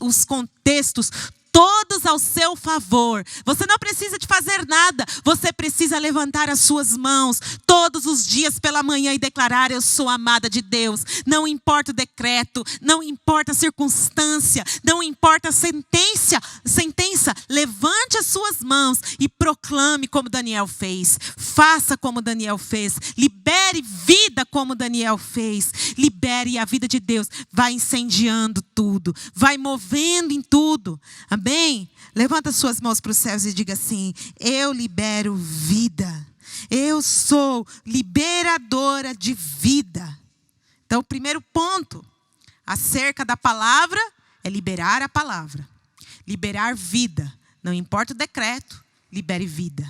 os contextos, todos ao seu favor. Você não precisa de fazer nada. Você precisa levantar as suas mãos todos os dias pela manhã e declarar: eu sou amada de Deus. Não importa o decreto, não importa a circunstância, não importa a sentença. Levante as suas mãos e proclame como Daniel fez. Faça como Daniel fez. Libere vida como Daniel fez. Libere, e a vida de Deus vai incendiando tudo, vai movendo em tudo. Amém? Levanta suas mãos para os céus e diga assim: eu libero vida. Eu sou liberadora de vida. Então, o primeiro ponto acerca da palavra é liberar a palavra. Liberar vida. Não importa o decreto, libere vida.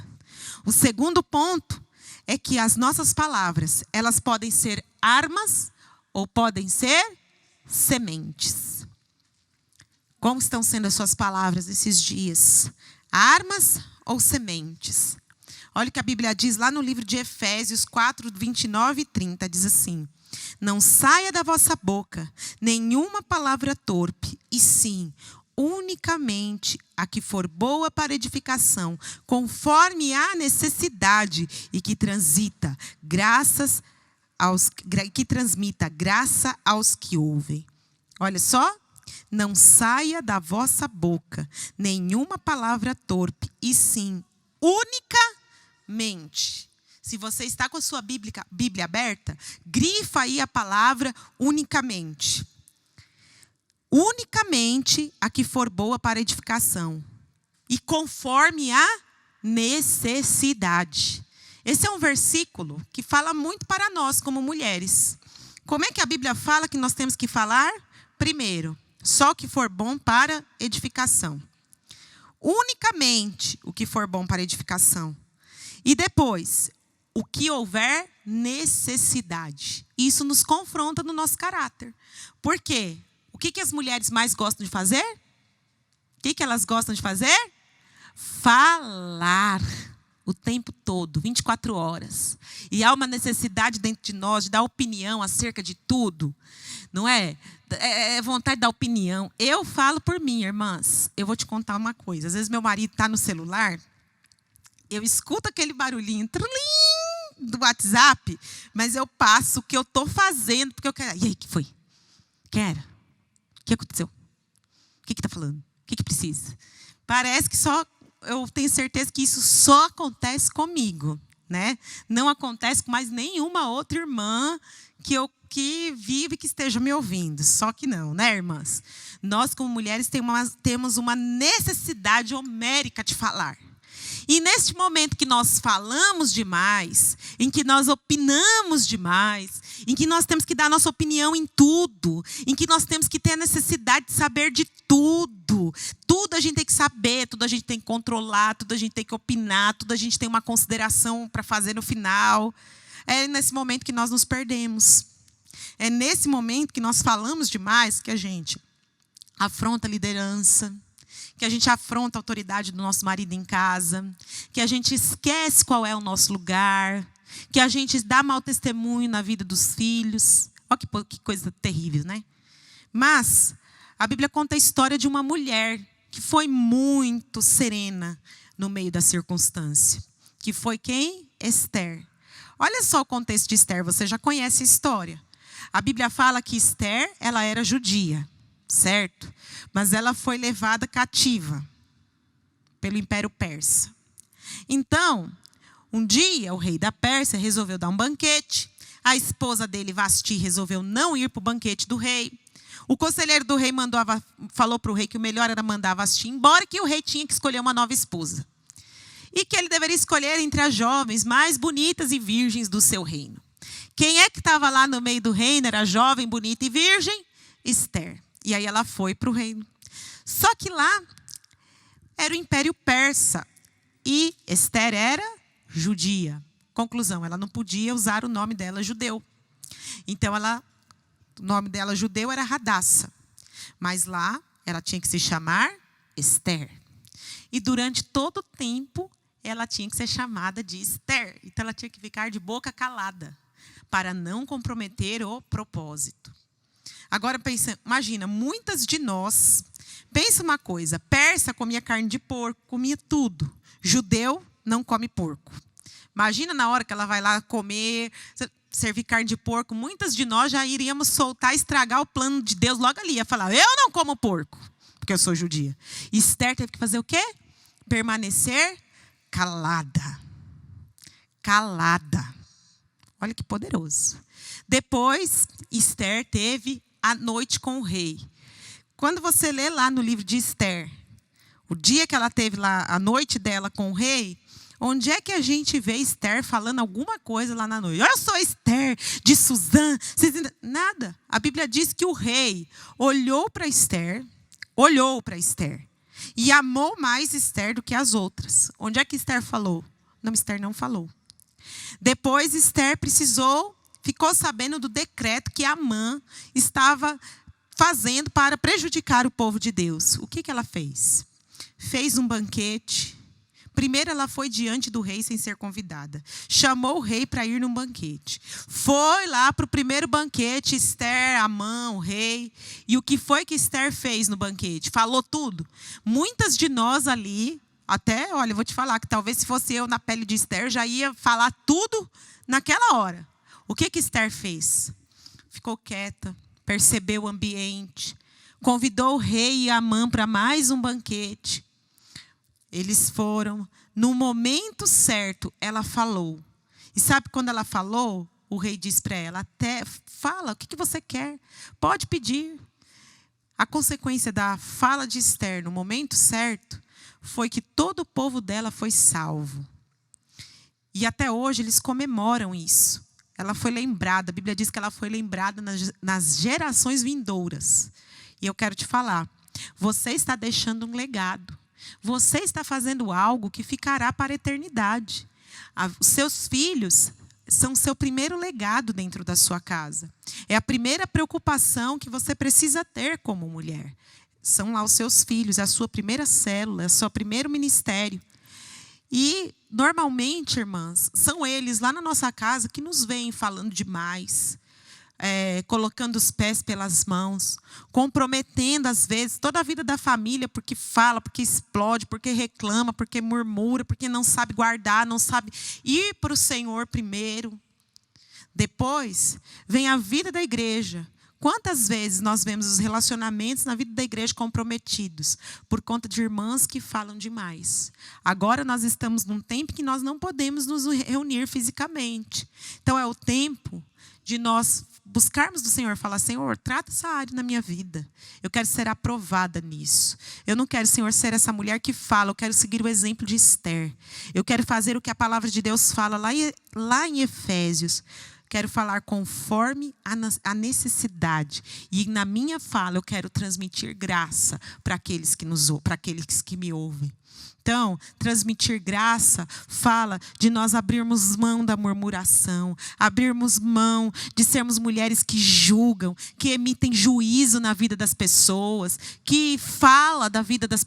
O segundo ponto é que as nossas palavras, elas podem ser armas ou podem ser sementes. Como estão sendo as suas palavras esses dias? Armas ou sementes? Olha o que a Bíblia diz lá no livro de Efésios 4, 29 e 30. Diz assim: não saia da vossa boca nenhuma palavra torpe, e sim, unicamente a que for boa para edificação, conforme a necessidade, e que transmita graça aos que ouvem. Olha só. Não saia da vossa boca nenhuma palavra torpe, e sim, unicamente. Se você está com a sua Bíblia aberta, grifa aí a palavra unicamente. Unicamente a que for boa para edificação, e conforme a necessidade. Esse é um versículo que fala muito para nós como mulheres. Como é que a Bíblia fala que nós temos que falar? Primeiro, só o que for bom para edificação. Unicamente o que for bom para edificação. E depois, o que houver necessidade. Isso nos confronta no nosso caráter. Por quê? O que as mulheres mais gostam de fazer? O que elas gostam de fazer? Falar. O tempo todo, 24 horas. E há uma necessidade dentro de nós de dar opinião acerca de tudo. Não é? É vontade de dar opinião. Eu falo por mim, irmãs. Eu vou te contar uma coisa. Às vezes meu marido está no celular, eu escuto aquele barulhinho do WhatsApp, mas eu passo o que eu estou fazendo, porque eu quero. E aí, o que foi? Quero. O que aconteceu? O que está falando? O que precisa? Parece que só... Eu tenho certeza que isso só acontece comigo, né? Não acontece com mais nenhuma outra irmã que vive, que esteja me ouvindo. Só que não, né, irmãs? Nós, como mulheres, temos uma necessidade homérica de falar. E neste momento que nós falamos demais, em que nós opinamos demais, em que nós temos que dar nossa opinião em tudo, em que nós temos que ter a necessidade de saber de tudo. Tudo a gente tem que saber, tudo a gente tem que controlar, tudo a gente tem que opinar, tudo a gente tem uma consideração para fazer no final. É nesse momento que nós nos perdemos. É nesse momento que nós falamos demais que a gente afronta a liderança, que a gente afronta a autoridade do nosso marido em casa, que a gente esquece qual é o nosso lugar, que a gente dá mau testemunho na vida dos filhos. Olha que coisa terrível, né? Mas a Bíblia conta a história de uma mulher que foi muito serena no meio da circunstância. Que foi quem? Esther. Olha só o contexto de Esther, você já conhece a história. A Bíblia fala que Esther, ela era judia, certo? Mas ela foi levada cativa pelo Império Persa. Então, um dia o rei da Pérsia resolveu dar um banquete. A esposa dele, Vasti, resolveu não ir para o banquete do rei. O conselheiro do rei falou para o rei que o melhor era mandar Vasti embora, que o rei tinha que escolher uma nova esposa. E que ele deveria escolher entre as jovens mais bonitas e virgens do seu reino. Quem é que estava lá no meio do reino, era jovem, bonita e virgem? Esther. E aí ela foi para o reino. Só que lá era o Império Persa. E Esther era judia. Conclusão, ela não podia usar o nome dela judeu. Então, o nome dela judeu era Radassa. Mas lá, ela tinha que se chamar Esther. E durante todo o tempo, ela tinha que ser chamada de Esther. Então, ela tinha que ficar de boca calada, para não comprometer o propósito. Agora, imagina, muitas de nós, pensa uma coisa, persa comia carne de porco, comia tudo. Judeu não come porco. Imagina na hora que ela vai lá comer, servir carne de porco, muitas de nós já iríamos soltar, estragar o plano de Deus logo ali. Ia falar, eu não como porco, porque eu sou judia. E Esther teve que fazer o quê? Permanecer calada. Calada. Olha que poderoso. Depois, Esther teve a noite com o rei. Quando você lê lá no livro de Esther, o dia que ela teve lá, a noite dela com o rei, onde é que a gente vê Esther falando alguma coisa lá na noite? Eu sou Esther de Suzã. Nada. A Bíblia diz que o rei olhou para Esther e amou mais Esther do que as outras. Onde é que Esther falou? Não, Esther não falou. Depois Esther ficou sabendo do decreto que Amã estava fazendo para prejudicar o povo de Deus. O que ela fez? Fez um banquete. Primeiro ela foi diante do rei sem ser convidada. Chamou o rei para ir num banquete. Foi lá para o primeiro banquete, Esther, Amã, o rei. E o que foi que Esther fez no banquete? Falou tudo. Muitas de nós ali, até, olha, eu vou te falar que talvez se fosse eu na pele de Esther, já ia falar tudo naquela hora. O que Esther fez? Ficou quieta, percebeu o ambiente, convidou o rei e Amã para mais um banquete. Eles foram. No momento certo, ela falou. E sabe quando ela falou? O rei disse para ela, até fala, o que você quer? Pode pedir. A consequência da fala de Esther no momento certo foi que todo o povo dela foi salvo. E até hoje eles comemoram isso. Ela foi lembrada, a Bíblia diz que ela foi lembrada nas gerações vindouras. E eu quero te falar, você está deixando um legado. Você está fazendo algo que ficará para a eternidade. Os seus filhos são o seu primeiro legado dentro da sua casa. É a primeira preocupação que você precisa ter como mulher. São lá os seus filhos, é a sua primeira célula, é o seu primeiro ministério. E, normalmente, irmãs, são eles lá na nossa casa que nos veem falando demais, colocando os pés pelas mãos, comprometendo, às vezes, toda a vida da família, porque fala, porque explode, porque reclama, porque murmura, porque não sabe guardar, não sabe ir para o Senhor primeiro. Depois, vem a vida da igreja. Quantas vezes nós vemos os relacionamentos na vida da igreja comprometidos por conta de irmãs que falam demais? Agora nós estamos num tempo que nós não podemos nos reunir fisicamente. Então é o tempo de nós buscarmos do Senhor, falar, Senhor, trata essa área na minha vida. Eu quero ser aprovada nisso. Eu não quero, Senhor, ser essa mulher que fala, eu quero seguir o exemplo de Esther. Eu quero fazer o que a palavra de Deus fala lá em Efésios. quero falar conforme a necessidade. E na minha fala eu quero transmitir graça para aqueles que me ouvem. Então, transmitir graça fala de nós abrirmos mão da murmuração, abrirmos mão de sermos mulheres que julgam, que emitem juízo na vida das pessoas, que falam da vida das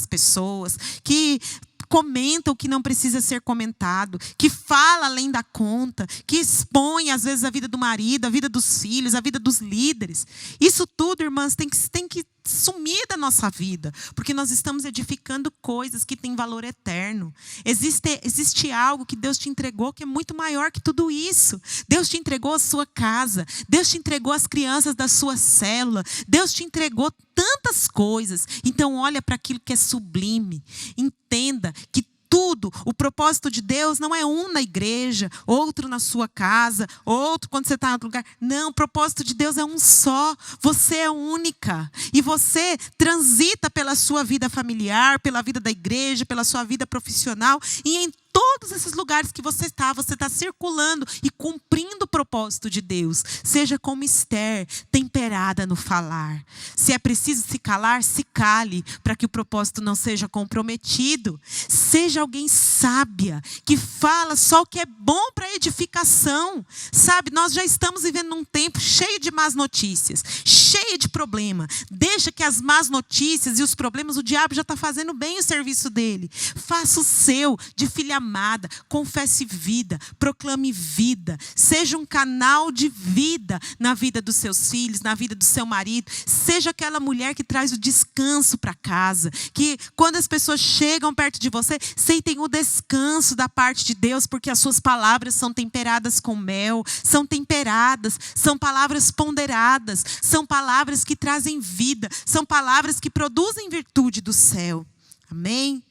pessoas, que comentam o que não precisa ser comentado, que fala além da conta, que expõe às vezes a vida do marido, a vida dos filhos, a vida dos líderes. Isso tudo, irmãs, tem que sumir da nossa vida, porque nós estamos edificando coisas que têm valor eterno. Existe algo que Deus te entregou que é muito maior que tudo isso. Deus te entregou a sua casa, Deus te entregou as crianças da sua célula, Deus te entregou tantas coisas. Então olha para aquilo que é sublime. Entenda que tudo, o propósito de Deus não é um na igreja, outro na sua casa, outro quando você está em outro lugar. Não, o propósito de Deus é um só. Você é única. E você transita pela sua vida familiar, pela vida da igreja, pela sua vida profissional. E em todos esses lugares que você está circulando e cumprindo o propósito de Deus. Seja como Esther, temperada no falar. Se é preciso se calar, se cale, para que o propósito não seja comprometido. Seja alguém sábia, que fala só o que é bom para edificação. Sabe, nós já estamos vivendo um tempo cheio de más notícias, cheio de problema. Deixa que as más notícias e os problemas, o diabo já está fazendo bem o serviço dele. Faça o seu, de filha amada, confesse vida, proclame vida, seja um canal de vida na vida dos seus filhos, na vida do seu marido, seja aquela mulher que traz o descanso para casa, que quando as pessoas chegam perto de você, sentem o descanso da parte de Deus, porque as suas palavras são temperadas com mel, são temperadas, são palavras ponderadas, são palavras que trazem vida, são palavras que produzem virtude do céu. Amém?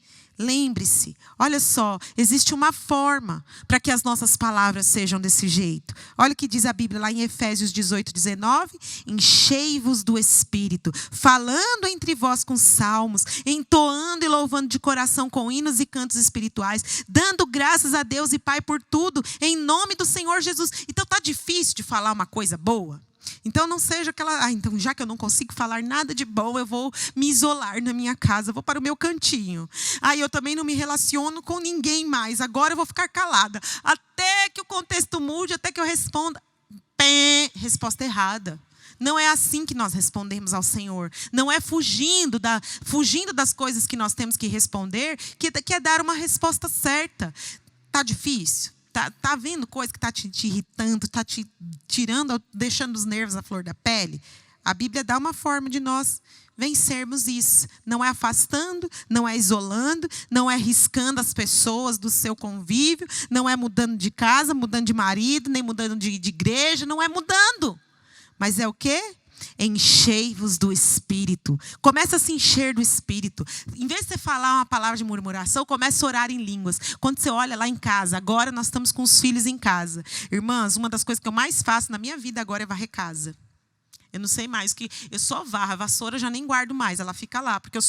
Lembre-se, olha só, existe uma forma para que as nossas palavras sejam desse jeito. Olha o que diz a Bíblia lá em Efésios 18, 19. Enchei-vos do Espírito, falando entre vós com salmos, entoando e louvando de coração com hinos e cantos espirituais, dando graças a Deus e Pai por tudo, em nome do Senhor Jesus. Então está difícil de falar uma coisa boa? Então não seja aquela, então já que eu não consigo falar nada de bom, eu vou me isolar na minha casa, vou para o meu cantinho. Eu também não me relaciono com ninguém mais, agora eu vou ficar calada. Até que o contexto mude, até que eu responda. Resposta errada. Não é assim que nós respondemos ao Senhor. Não é fugindo das coisas que nós temos que responder, que é dar uma resposta certa. Está difícil? Tá vendo coisa que está te irritando, está te tirando, deixando os nervos à flor da pele? A Bíblia dá uma forma de nós vencermos isso. Não é afastando, não é isolando, não é riscando as pessoas do seu convívio, não é mudando de casa, mudando de marido, nem mudando de igreja, não é mudando. Mas é o quê? Enchei-vos do Espírito. Começa a se encher do Espírito. Em vez de você falar uma palavra de murmuração, comece a orar em línguas. Quando você olha lá em casa, agora nós estamos com os filhos em casa. Irmãs, uma das coisas que eu mais faço na minha vida agora é varrer casa. Eu não sei mais, que eu só varro. A vassoura eu já nem guardo mais, ela fica lá. Porque eu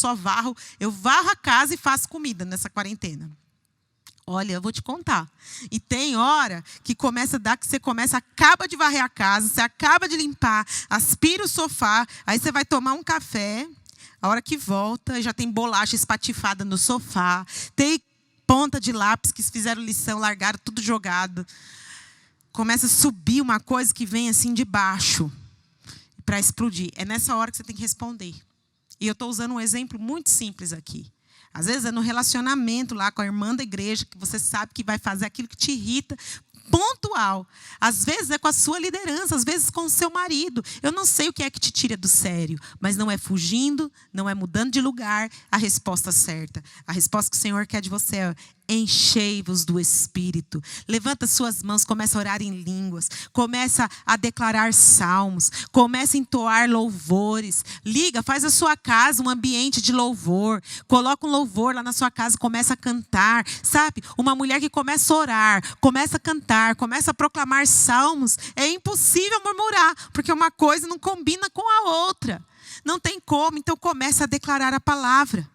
varro a casa e faço comida nessa quarentena. Olha, eu vou te contar. E tem hora que acaba de varrer a casa, você acaba de limpar, aspira o sofá, aí você vai tomar um café, a hora que volta, já tem bolacha espatifada no sofá, tem ponta de lápis que fizeram lição, largaram tudo jogado. Começa a subir uma coisa que vem assim de baixo para explodir. É nessa hora que você tem que responder. E eu estou usando um exemplo muito simples aqui. Às vezes é no relacionamento lá com a irmã da igreja, que você sabe que vai fazer aquilo que te irrita, pontual. Às vezes é com a sua liderança, às vezes com o seu marido. Eu não sei o que é que te tira do sério, mas não é fugindo, não é mudando de lugar a resposta certa. A resposta que o Senhor quer de você é: enchei-vos do Espírito. Levanta suas mãos, começa a orar em línguas, começa a declarar salmos, começa a entoar louvores. Liga, faz a sua casa um ambiente de louvor. Coloca um louvor lá na sua casa, começa a cantar. Sabe, uma mulher que começa a orar, começa a cantar, começa a proclamar salmos, é impossível murmurar, porque uma coisa não combina com a outra. Não tem como, então começa a declarar a palavra.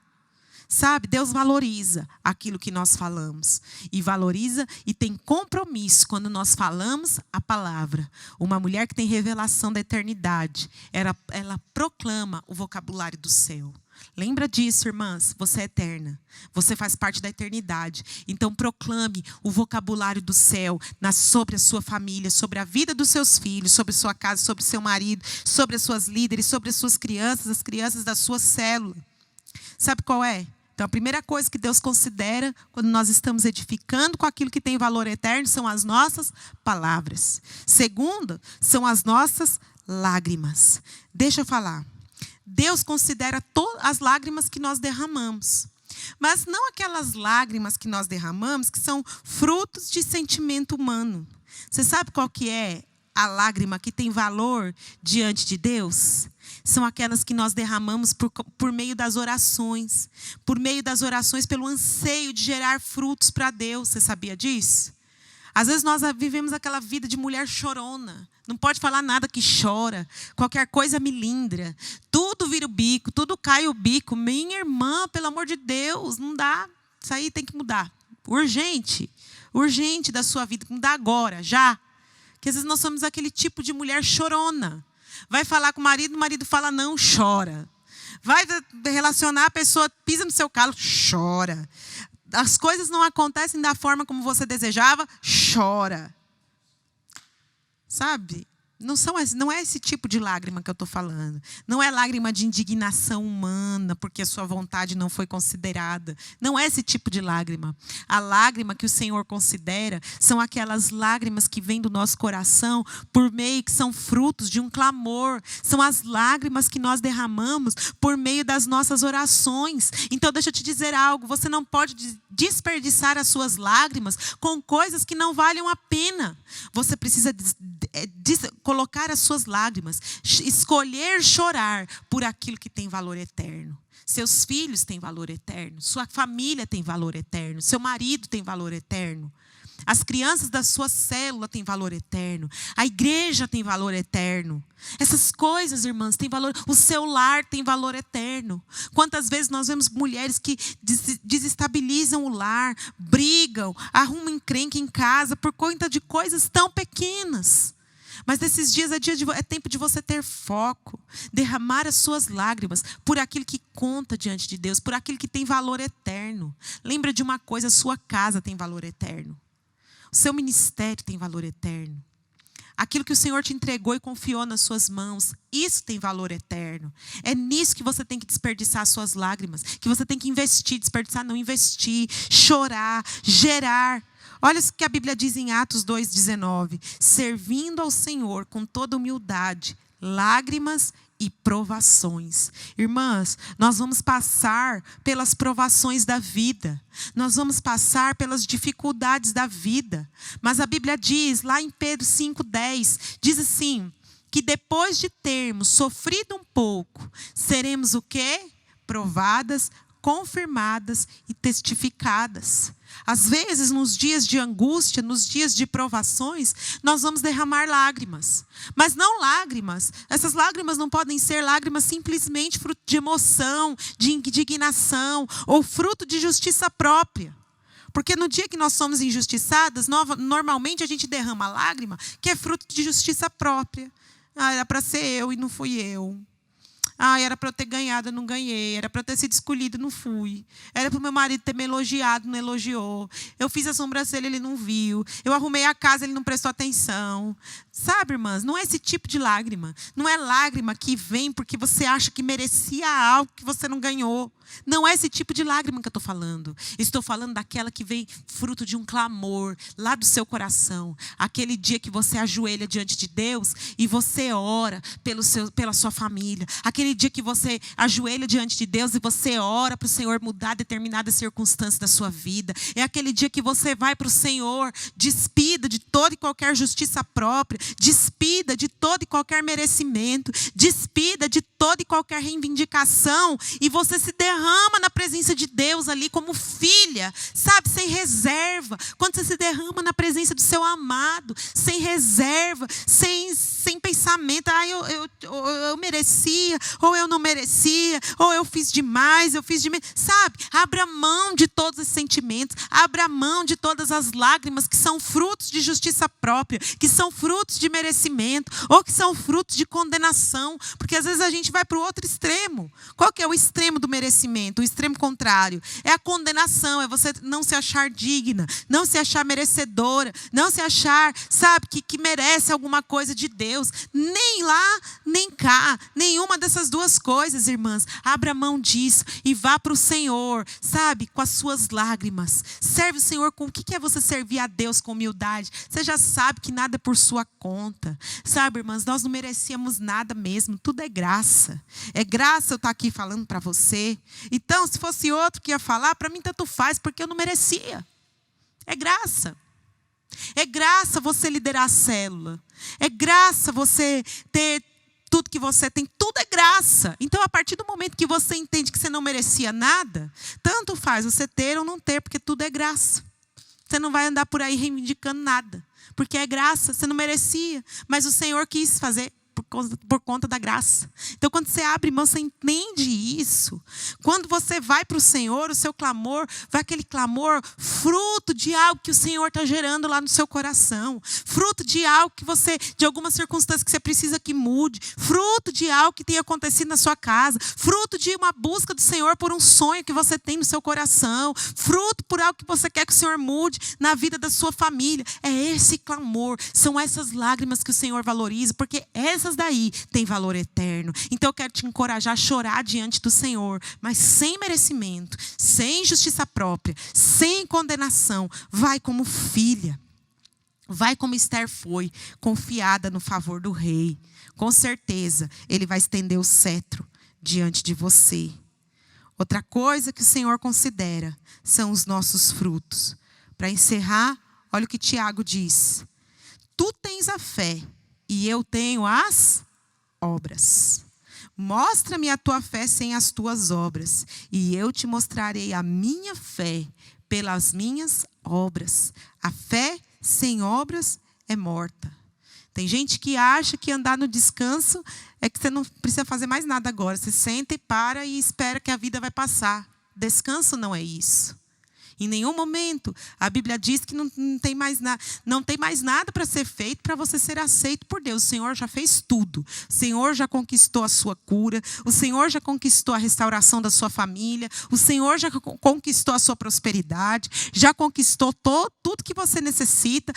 Sabe, Deus valoriza aquilo que nós falamos. E valoriza e tem compromisso quando nós falamos a palavra. Uma mulher que tem revelação da eternidade, ela proclama o vocabulário do céu. Lembra disso, irmãs? Você é eterna. Você faz parte da eternidade. Então proclame o vocabulário do céu sobre a sua família, sobre a vida dos seus filhos, sobre sua casa, sobre seu marido, sobre as suas líderes, sobre as suas crianças, as crianças da sua célula. Sabe qual é? Então a primeira coisa que Deus considera quando nós estamos edificando com aquilo que tem valor eterno são as nossas palavras. Segundo, são as nossas lágrimas. Deixa eu falar. Deus considera as lágrimas que nós derramamos. Mas não aquelas lágrimas que nós derramamos que são frutos de sentimento humano. Você sabe qual que é a lágrima que tem valor diante de Deus? São aquelas que nós derramamos por meio das orações. Por meio das orações, pelo anseio de gerar frutos para Deus. Você sabia disso? Às vezes nós vivemos aquela vida de mulher chorona. Não pode falar nada que chora. Qualquer coisa melindra. Tudo vira o bico, tudo cai o bico. Minha irmã, pelo amor de Deus, não dá. Isso aí tem que mudar. Urgente. Urgente da sua vida. Mudar agora, já. Porque às vezes nós somos aquele tipo de mulher chorona. Vai falar com o marido fala não, chora. Vai relacionar, a pessoa pisa no seu calo, chora. As coisas não acontecem da forma como você desejava, chora. Sabe? Não é esse tipo de lágrima que eu estou falando. Não é lágrima de indignação humana, porque a sua vontade não foi considerada. Não é esse tipo de lágrima. A lágrima que o Senhor considera são aquelas lágrimas que vêm do nosso coração por meio que são frutos de um clamor. São as lágrimas que nós derramamos por meio das nossas orações. Então, deixa eu te dizer algo. Você não pode desperdiçar as suas lágrimas com coisas que não valham a pena. Você precisa colocar as suas lágrimas, escolher chorar por aquilo que tem valor eterno. Seus filhos têm valor eterno, sua família tem valor eterno, seu marido tem valor eterno, as crianças da sua célula têm valor eterno, a igreja tem valor eterno. Essas coisas, irmãs, têm valor. O seu lar tem valor eterno. Quantas vezes nós vemos mulheres que desestabilizam o lar, brigam, arrumam encrenca em casa por conta de coisas tão pequenas. Mas nesses dias é tempo de você ter foco, derramar as suas lágrimas por aquilo que conta diante de Deus, por aquilo que tem valor eterno. Lembra de uma coisa, a sua casa tem valor eterno. O seu ministério tem valor eterno. Aquilo que o Senhor te entregou e confiou nas suas mãos, isso tem valor eterno. É nisso que você tem que desperdiçar as suas lágrimas, que você tem que investir, desperdiçar não, investir, chorar, gerar. Olha o que a Bíblia diz em Atos 2,19. Servindo ao Senhor com toda humildade, lágrimas e provações. Irmãs, nós vamos passar pelas provações da vida. Nós vamos passar pelas dificuldades da vida. Mas a Bíblia diz, lá em Pedro 5,10, diz assim, que depois de termos sofrido um pouco, seremos o quê? Provadas, confirmadas e testificadas. Às vezes, nos dias de angústia, nos dias de provações, nós vamos derramar lágrimas. Mas não lágrimas. Essas lágrimas não podem ser lágrimas simplesmente fruto de emoção, de indignação ou fruto de justiça própria. Porque no dia que nós somos injustiçadas, normalmente a gente derrama lágrima que é fruto de justiça própria. Era para ser eu e não fui eu. Era para eu ter ganhado, eu não ganhei. Era para eu ter sido escolhido, não fui. Era para o meu marido ter me elogiado, não elogiou. Eu fiz a sobrancelha, ele não viu. Eu arrumei a casa, ele não prestou atenção. Sabe, irmãs, não é esse tipo de lágrima. Não é lágrima que vem porque você acha que merecia algo que você não ganhou. Não é esse tipo de lágrima que eu estou falando. Estou falando daquela que vem fruto de um clamor lá do seu coração. Aquele dia que você ajoelha diante de Deus e você ora pela sua família. Aquele dia que você ajoelha diante de Deus e você ora para o Senhor mudar determinadas circunstâncias da sua vida. É aquele dia que você vai para o Senhor despido de toda e qualquer justiça própria, despida de todo e qualquer merecimento, despida de toda e qualquer reivindicação, e você se derrama na presença de Deus ali como filha, sabe, sem reserva. Quando você se derrama na presença do seu amado, sem reserva, sem pensamento, eu merecia, ou eu não merecia, ou eu fiz demais, eu fiz de menos, sabe? Abra mão de todos esses sentimentos, abra mão de todas as lágrimas que são frutos de justiça própria, que são frutos de merecimento, ou que são frutos de condenação, porque às vezes a gente vai para o outro extremo. Qual que é o extremo do merecimento? O extremo contrário é a condenação, é você não se achar digna, não se achar merecedora, não se achar, sabe, que merece alguma coisa de Deus. Nem lá, nem cá, nenhuma dessas duas coisas, irmãs. Abra mão disso e vá para o Senhor, sabe, com as suas lágrimas. Serve o Senhor com o que é você servir a Deus com humildade. Você já sabe que nada é por sua conta. Sabe, irmãs, nós não merecíamos nada mesmo, tudo é graça. É graça eu estar aqui falando para você. Então, se fosse outro que ia falar, para mim tanto faz, porque eu não merecia. É graça. É graça você liderar a célula. É graça você ter tudo que você tem. Tudo é graça. Então, a partir do momento que você entende que você não merecia nada, tanto faz você ter ou não ter, porque tudo é graça. Você não vai andar por aí reivindicando nada, porque é graça, você não merecia, mas o Senhor quis fazer por conta da graça. Então, quando você abre mão, você entende isso. Quando você vai para o Senhor, o seu clamor vai aquele clamor fruto de algo que o Senhor está gerando lá no seu coração, fruto de algo que você, de alguma circunstância que você precisa que mude, fruto de algo que tem acontecido na sua casa, fruto de uma busca do Senhor por um sonho que você tem no seu coração, fruto por algo que você quer que o Senhor mude na vida da sua família. É esse clamor, são essas lágrimas que o Senhor valoriza, porque essas daí têm valor eterno. Então eu quero te encorajar a chorar diante do Senhor, mas sem merecimento, sem justiça própria, sem condenação. Vai como filha. Vai como Esther foi, confiada no favor do rei. Com certeza, ele vai estender o cetro diante de você. Outra coisa que o Senhor considera são os nossos frutos. Para encerrar, olha o que Tiago diz. Tu tens a fé e eu tenho as obras. Mostra-me a tua fé sem as tuas obras, e eu te mostrarei a minha fé pelas minhas obras. A fé sem obras é morta. Tem gente que acha que andar no descanso é que você não precisa fazer mais nada agora. Você senta e para e espera que a vida vai passar. Descanso não é isso. Em nenhum momento a Bíblia diz que não tem mais nada para ser feito para você ser aceito por Deus. O Senhor já fez tudo. O Senhor já conquistou a sua cura. O Senhor já conquistou a restauração da sua família. O Senhor já conquistou a sua prosperidade. Já conquistou tudo que você necessita.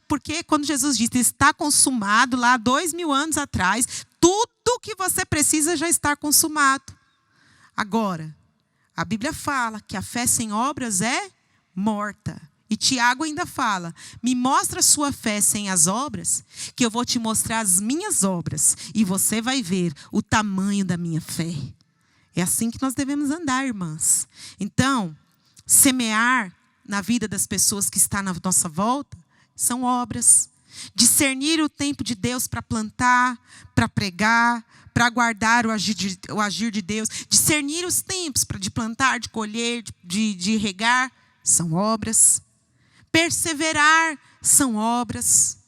Porque quando Jesus disse, está consumado, lá há 2000 anos atrás, tudo que você precisa já está consumado. Agora, a Bíblia fala que a fé sem obras é morta. E Tiago ainda fala, me mostra a sua fé sem as obras, que eu vou te mostrar as minhas obras, e você vai ver o tamanho da minha fé. É assim que nós devemos andar, irmãs. Então, semear na vida das pessoas que estão na nossa volta, são obras. Discernir o tempo de Deus para plantar, para pregar, para aguardar o agir de Deus. Discernir os tempos de plantar, de colher, de regar, são obras. Perseverar são obras.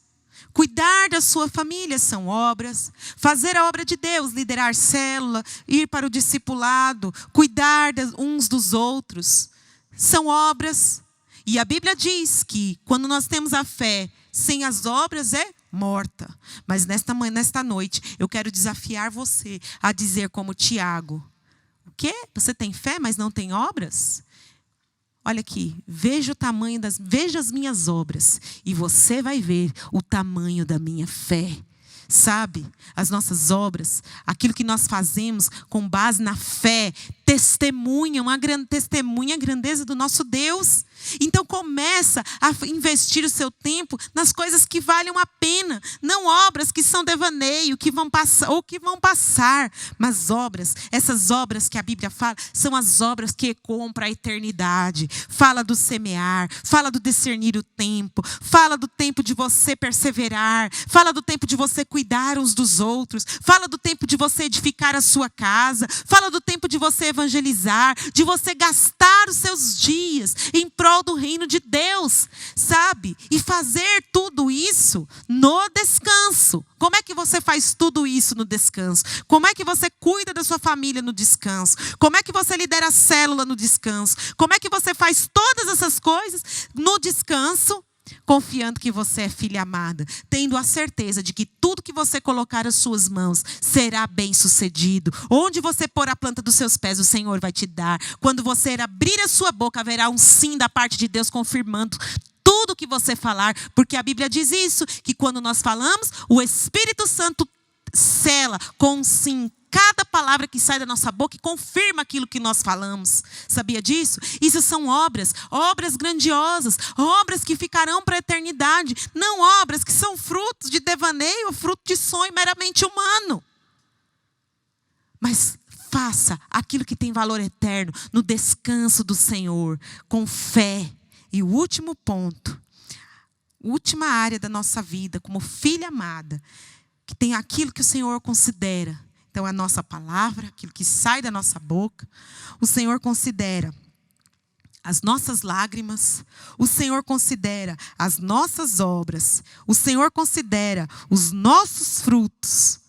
Cuidar da sua família são obras. Fazer a obra de Deus, liderar célula, ir para o discipulado, cuidar uns dos outros, são obras. E a Bíblia diz que quando nós temos a fé sem as obras é morta. Mas nesta noite eu quero desafiar você a dizer como Tiago: o quê? Você tem fé, mas não tem obras? Olha aqui, veja as minhas obras e você vai ver o tamanho da minha fé. Sabe, as nossas obras, aquilo que nós fazemos com base na fé, testemunha a grandeza do nosso Deus. Então começa a investir o seu tempo nas coisas que valham a pena, não obras que são devaneio, que vão passar, mas essas obras que a Bíblia fala, são as obras que ecoam para a eternidade. Fala do semear, fala do discernir o tempo, fala do tempo de você perseverar, fala do tempo de você cuidar uns dos outros, fala do tempo de você edificar a sua casa, fala do tempo de você evangelizar, de você gastar os seus dias em prol do reino de Deus, sabe? E fazer tudo isso no descanso. Como é que você faz tudo isso no descanso? Como é que você cuida da sua família no descanso? Como é que você lidera a célula no descanso? Como é que você faz todas essas coisas no descanso? Confiando que você é filha amada, tendo a certeza de que tudo que você colocar as suas mãos será bem sucedido. Onde você pôr a planta dos seus pés, o Senhor vai te dar. Quando você abrir a sua boca, haverá um sim da parte de Deus confirmando tudo que você falar, porque a Bíblia diz isso, que quando nós falamos, o Espírito Santo sela com um sim cada palavra que sai da nossa boca e confirma aquilo que nós falamos. Sabia disso? Isso são obras grandiosas, obras que ficarão para a eternidade, não obras que são frutos de devaneio, fruto de sonho meramente humano. Mas faça aquilo que tem valor eterno no descanso do Senhor, com fé. E o último ponto, última área da nossa vida, como filha amada, que tem aquilo que o Senhor considera. Então, a nossa palavra, aquilo que sai da nossa boca, o Senhor considera as nossas lágrimas, o Senhor considera as nossas obras, o Senhor considera os nossos frutos,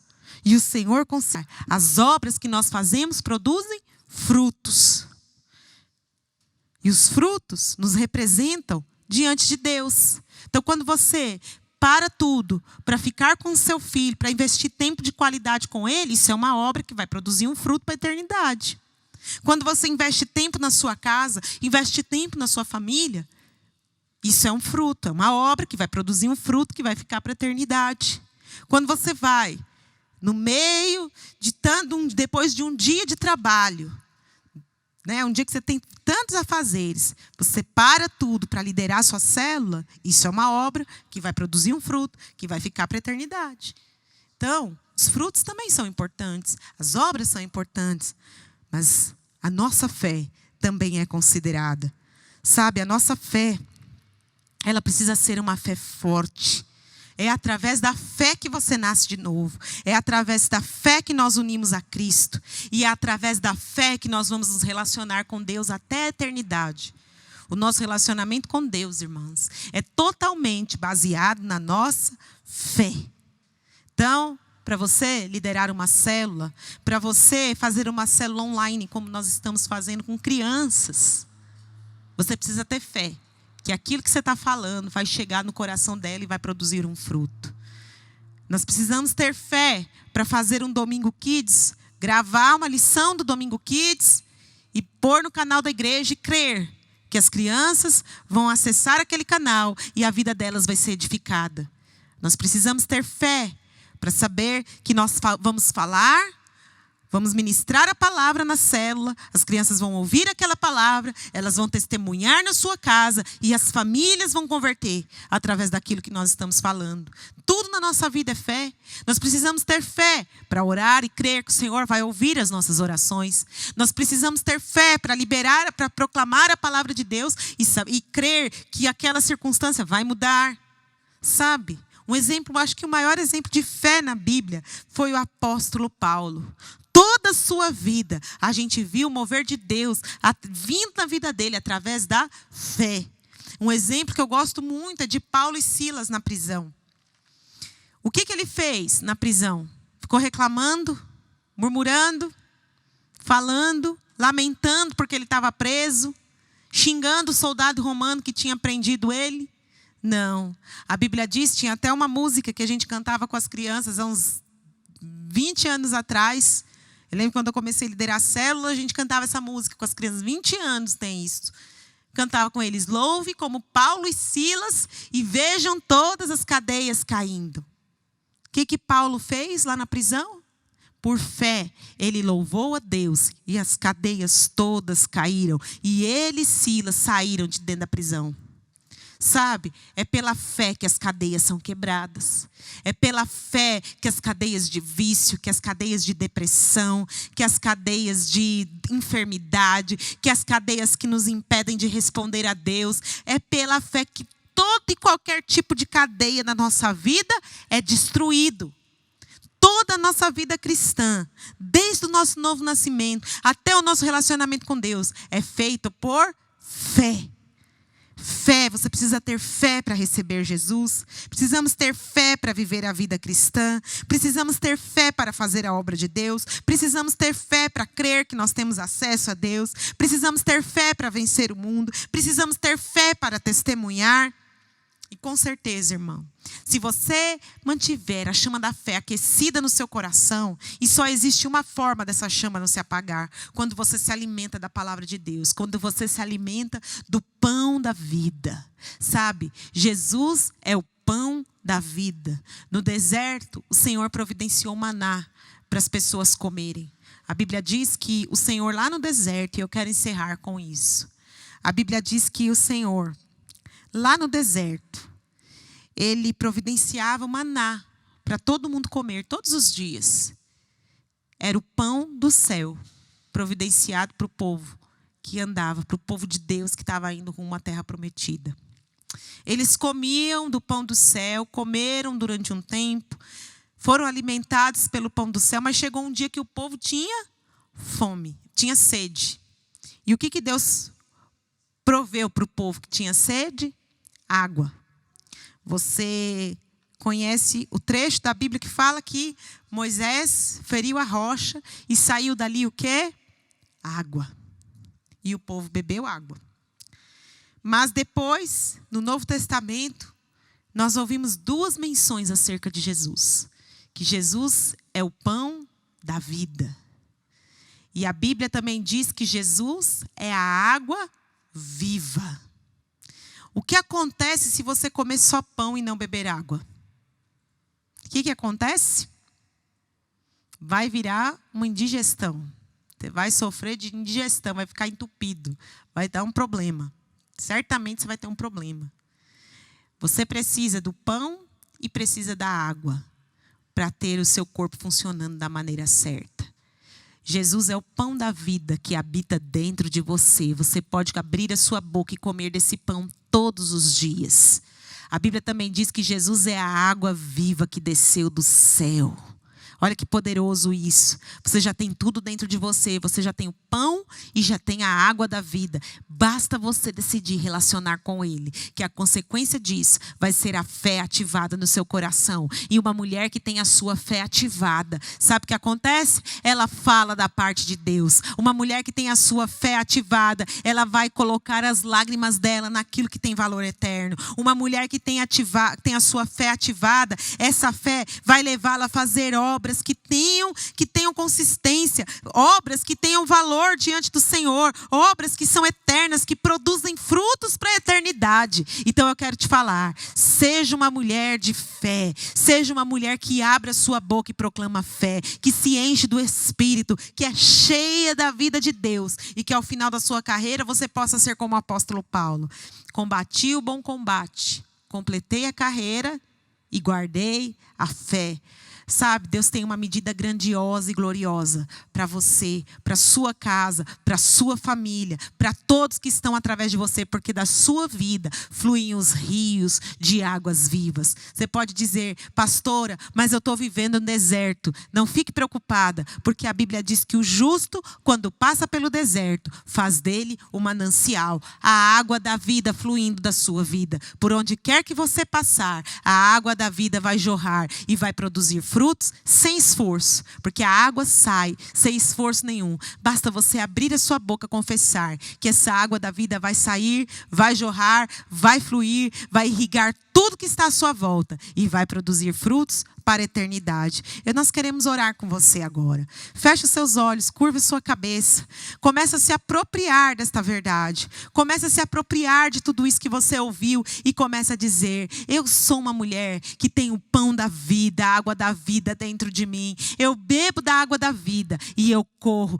e o Senhor considera as obras que nós fazemos produzem frutos. E os frutos nos representam diante de Deus. Então, quando você para tudo para ficar com o seu filho, para investir tempo de qualidade com ele, isso é uma obra que vai produzir um fruto para a eternidade. Quando você investe tempo na sua casa, investe tempo na sua família, isso é um fruto, é uma obra que vai produzir um fruto que vai ficar para a eternidade. Quando você vai no meio de depois de um dia de trabalho, né, um dia que você tem tantos afazeres, você para tudo para liderar a sua célula, isso é uma obra que vai produzir um fruto, que vai ficar para a eternidade. Então, os frutos também são importantes, as obras são importantes, mas a nossa fé também é considerada. Sabe, a nossa fé, ela precisa ser uma fé forte. É através da fé que você nasce de novo. É através da fé que nós unimos a Cristo. E é através da fé que nós vamos nos relacionar com Deus até a eternidade. O nosso relacionamento com Deus, irmãos, é totalmente baseado na nossa fé. Então, para você liderar uma célula, para você fazer uma célula online, como nós estamos fazendo com crianças, você precisa ter fé. Que aquilo que você está falando vai chegar no coração dela e vai produzir um fruto. Nós precisamos ter fé para fazer um Domingo Kids, gravar uma lição do Domingo Kids e pôr no canal da igreja e crer que as crianças vão acessar aquele canal e a vida delas vai ser edificada. Nós precisamos ter fé para saber que nós vamos falar, vamos ministrar a palavra na célula, as crianças vão ouvir aquela palavra, elas vão testemunhar na sua casa e as famílias vão converter através daquilo que nós estamos falando. Tudo na nossa vida é fé. Nós precisamos ter fé para orar e crer que o Senhor vai ouvir as nossas orações. Nós precisamos ter fé para liberar, para proclamar a palavra de Deus e crer que aquela circunstância vai mudar. Sabe? Um exemplo, acho que o maior exemplo de fé na Bíblia foi o apóstolo Paulo. Toda a sua vida, a gente viu o mover de Deus vindo na vida dele através da fé. Um exemplo que eu gosto muito é de Paulo e Silas na prisão. O que ele fez na prisão? Ficou reclamando, murmurando, falando, lamentando porque ele estava preso, xingando o soldado romano que tinha prendido ele? Não. A Bíblia diz, tinha até uma música que a gente cantava com as crianças há uns 20 anos atrás. Eu lembro quando eu comecei a liderar a célula, a gente cantava essa música com as crianças. 20 anos tem isso. Cantava com eles. Louve como Paulo e Silas e vejam todas as cadeias caindo. O que Paulo fez lá na prisão? Por fé, ele louvou a Deus e as cadeias todas caíram. E ele e Silas saíram de dentro da prisão. Sabe, é pela fé que as cadeias são quebradas. É pela fé que as cadeias de vício, que as cadeias de depressão, que as cadeias de enfermidade, que as cadeias que nos impedem de responder a Deus. É pela fé que todo e qualquer tipo de cadeia na nossa vida é destruído. Toda a nossa vida cristã, desde o nosso novo nascimento até o nosso relacionamento com Deus, é feito por fé. Fé, você precisa ter fé para receber Jesus. Precisamos ter fé para viver a vida cristã. Precisamos ter fé para fazer a obra de Deus. Precisamos ter fé para crer que nós temos acesso a Deus. Precisamos ter fé para vencer o mundo. Precisamos ter fé para testemunhar. E com certeza, irmão, se você mantiver a chama da fé aquecida no seu coração, e só existe uma forma dessa chama não se apagar, quando você se alimenta da palavra de Deus, quando você se alimenta do pão da vida. Sabe, Jesus é o pão da vida. No deserto, o Senhor providenciou maná para as pessoas comerem. A Bíblia diz que o Senhor lá no deserto, e eu quero encerrar com isso. A Bíblia diz que o Senhor lá no deserto, ele providenciava o maná para todo mundo comer todos os dias. Era o pão do céu, providenciado para o povo que andava, para o povo de Deus que estava indo com uma terra prometida. Eles comiam do pão do céu, comeram durante um tempo, foram alimentados pelo pão do céu, mas chegou um dia que o povo tinha fome, tinha sede. E o que Deus proveu para o povo que tinha sede? Água. Você conhece o trecho da Bíblia que fala que Moisés feriu a rocha e saiu dali o quê? Água. E o povo bebeu água. Mas depois, no Novo Testamento, nós ouvimos duas menções acerca de Jesus. Que Jesus é o pão da vida. E a Bíblia também diz que Jesus é a água viva. O que acontece se você comer só pão e não beber água? O que acontece? Vai virar uma indigestão. Você vai sofrer de indigestão, vai ficar entupido. Vai dar um problema. Certamente você vai ter um problema. Você precisa do pão e precisa da água para ter o seu corpo funcionando da maneira certa. Jesus é o pão da vida que habita dentro de você. Você pode abrir a sua boca e comer desse pão todos os dias. A Bíblia também diz que Jesus é a água viva que desceu do céu. Olha que poderoso isso. Você já tem tudo dentro de você. Você já tem o pão e já tem a água da vida. Basta você decidir relacionar com Ele. Que a consequência disso vai ser a fé ativada no seu coração. E uma mulher que tem a sua fé ativada, sabe o que acontece? Ela fala da parte de Deus. Uma mulher que tem a sua fé ativada, ela vai colocar as lágrimas dela naquilo que tem valor eterno. Uma mulher que tem a sua fé ativada, essa fé vai levá-la a fazer obras que tenham consistência, obras que tenham valor diante do Senhor, obras que são eternas, que produzem frutos para a eternidade. Então eu quero te falar, seja uma mulher de fé, seja uma mulher que abre a sua boca e proclama fé, que se enche do Espírito, que é cheia da vida de Deus e que ao final da sua carreira você possa ser como o apóstolo Paulo. Combati o bom combate, completei a carreira e guardei a fé. Sabe, Deus tem uma medida grandiosa e gloriosa para você, para sua casa, para sua família, para todos que estão através de você, porque da sua vida fluem os rios de águas vivas. Você pode dizer, pastora, mas eu estou vivendo no deserto. Não fique preocupada, porque a Bíblia diz que o justo, quando passa pelo deserto, faz dele um manancial, a água da vida fluindo da sua vida. Por onde quer que você passar, a água da vida vai jorrar e vai produzir frutos sem esforço, porque a água sai sem esforço nenhum. Basta você abrir a sua boca e confessar que essa água da vida vai sair, vai jorrar, vai fluir, vai irrigar tudo que está à sua volta e vai produzir frutos para a eternidade. E nós queremos orar com você agora. Feche os seus olhos, curva sua cabeça. Comece a se apropriar desta verdade. Comece a se apropriar de tudo isso que você ouviu e comece a dizer: eu sou uma mulher que tem o pão da vida, a água da vida dentro de mim. Eu bebo da água da vida e eu corro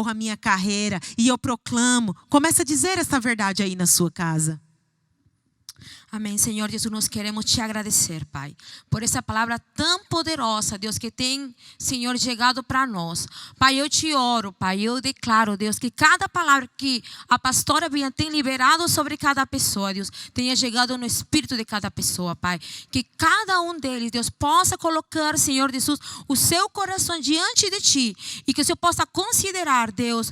a minha carreira e eu proclamo. Comece a dizer essa verdade aí na sua casa. Amém, Senhor Jesus, nós queremos te agradecer, Pai, por essa palavra tão poderosa, Deus, que tem, Senhor, chegado para nós. Pai, eu te oro, Pai, eu declaro, Deus, que cada palavra que a pastora Bia tem liberado sobre cada pessoa, Deus, tenha chegado no espírito de cada pessoa, Pai. Que cada um deles, Deus, possa colocar, Senhor Jesus, o seu coração diante de Ti e que o Senhor possa considerar, Deus,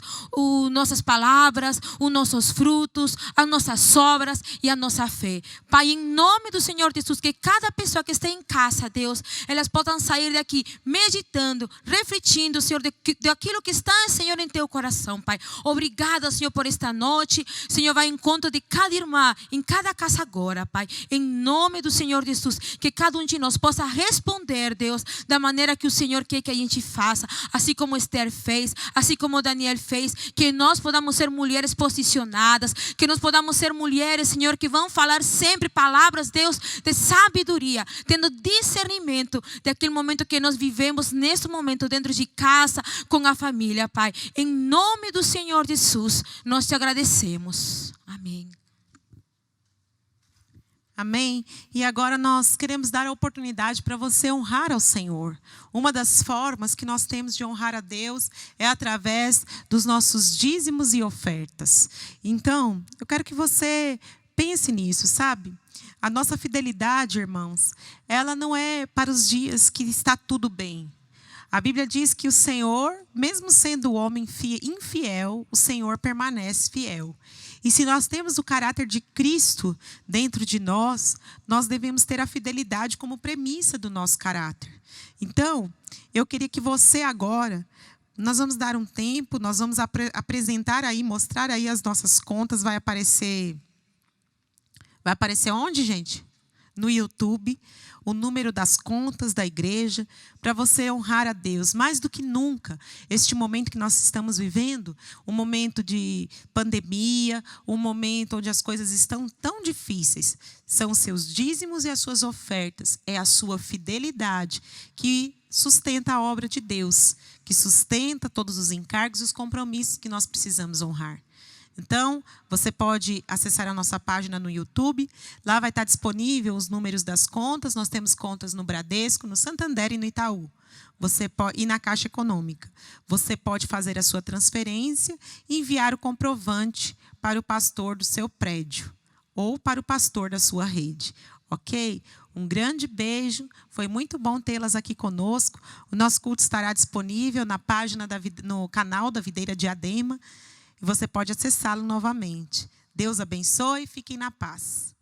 nossas palavras, os nossos frutos, as nossas obras e a nossa fé. Pai, em nome do Senhor Jesus, que cada pessoa que está em casa, Deus, elas possam sair daqui meditando, refletindo, Senhor, daquilo que está, Senhor, em teu coração, Pai. Obrigada, Senhor, por esta noite. Senhor, vai em encontro de cada irmã, em cada casa agora, Pai. Em nome do Senhor Jesus, que cada um de nós possa responder, Deus, da maneira que o Senhor quer que a gente faça. Assim como Esther fez, assim como Daniel fez. Que nós podamos ser mulheres posicionadas, que nós podamos ser mulheres, Senhor, que vão falar sempre palavras, Deus, de sabedoria, tendo discernimento daquele momento que nós vivemos neste momento dentro de casa, com a família, Pai. Em nome do Senhor Jesus, nós te agradecemos. Amém. Amém? E agora nós queremos dar a oportunidade para você honrar ao Senhor. Uma das formas que nós temos de honrar a Deus é através dos nossos dízimos e ofertas. Então, eu quero que você pense nisso, sabe? A nossa fidelidade, irmãos, ela não é para os dias que está tudo bem. A Bíblia diz que o Senhor, mesmo sendo o homem infiel, o Senhor permanece fiel. E se nós temos o caráter de Cristo dentro de nós, nós devemos ter a fidelidade como premissa do nosso caráter. Então, eu queria que você agora, nós vamos dar um tempo, nós vamos apresentar aí, mostrar aí as nossas contas, vai aparecer onde, gente? No YouTube, o número das contas da igreja, para você honrar a Deus. Mais do que nunca, este momento que nós estamos vivendo, um momento de pandemia, um momento onde as coisas estão tão difíceis, são os seus dízimos e as suas ofertas, é a sua fidelidade que sustenta a obra de Deus, que sustenta todos os encargos e os compromissos que nós precisamos honrar. Então, você pode acessar a nossa página no YouTube. Lá vai estar disponível os números das contas. Nós temos contas no Bradesco, no Santander e no Itaú. E na Caixa Econômica. Você pode fazer a sua transferência e enviar o comprovante para o pastor do seu prédio ou para o pastor da sua rede. Ok? Um grande beijo. Foi muito bom tê-las aqui conosco. O nosso culto estará disponível na página no canal da Videira Diadema. E você pode acessá-lo novamente. Deus abençoe e fiquem na paz.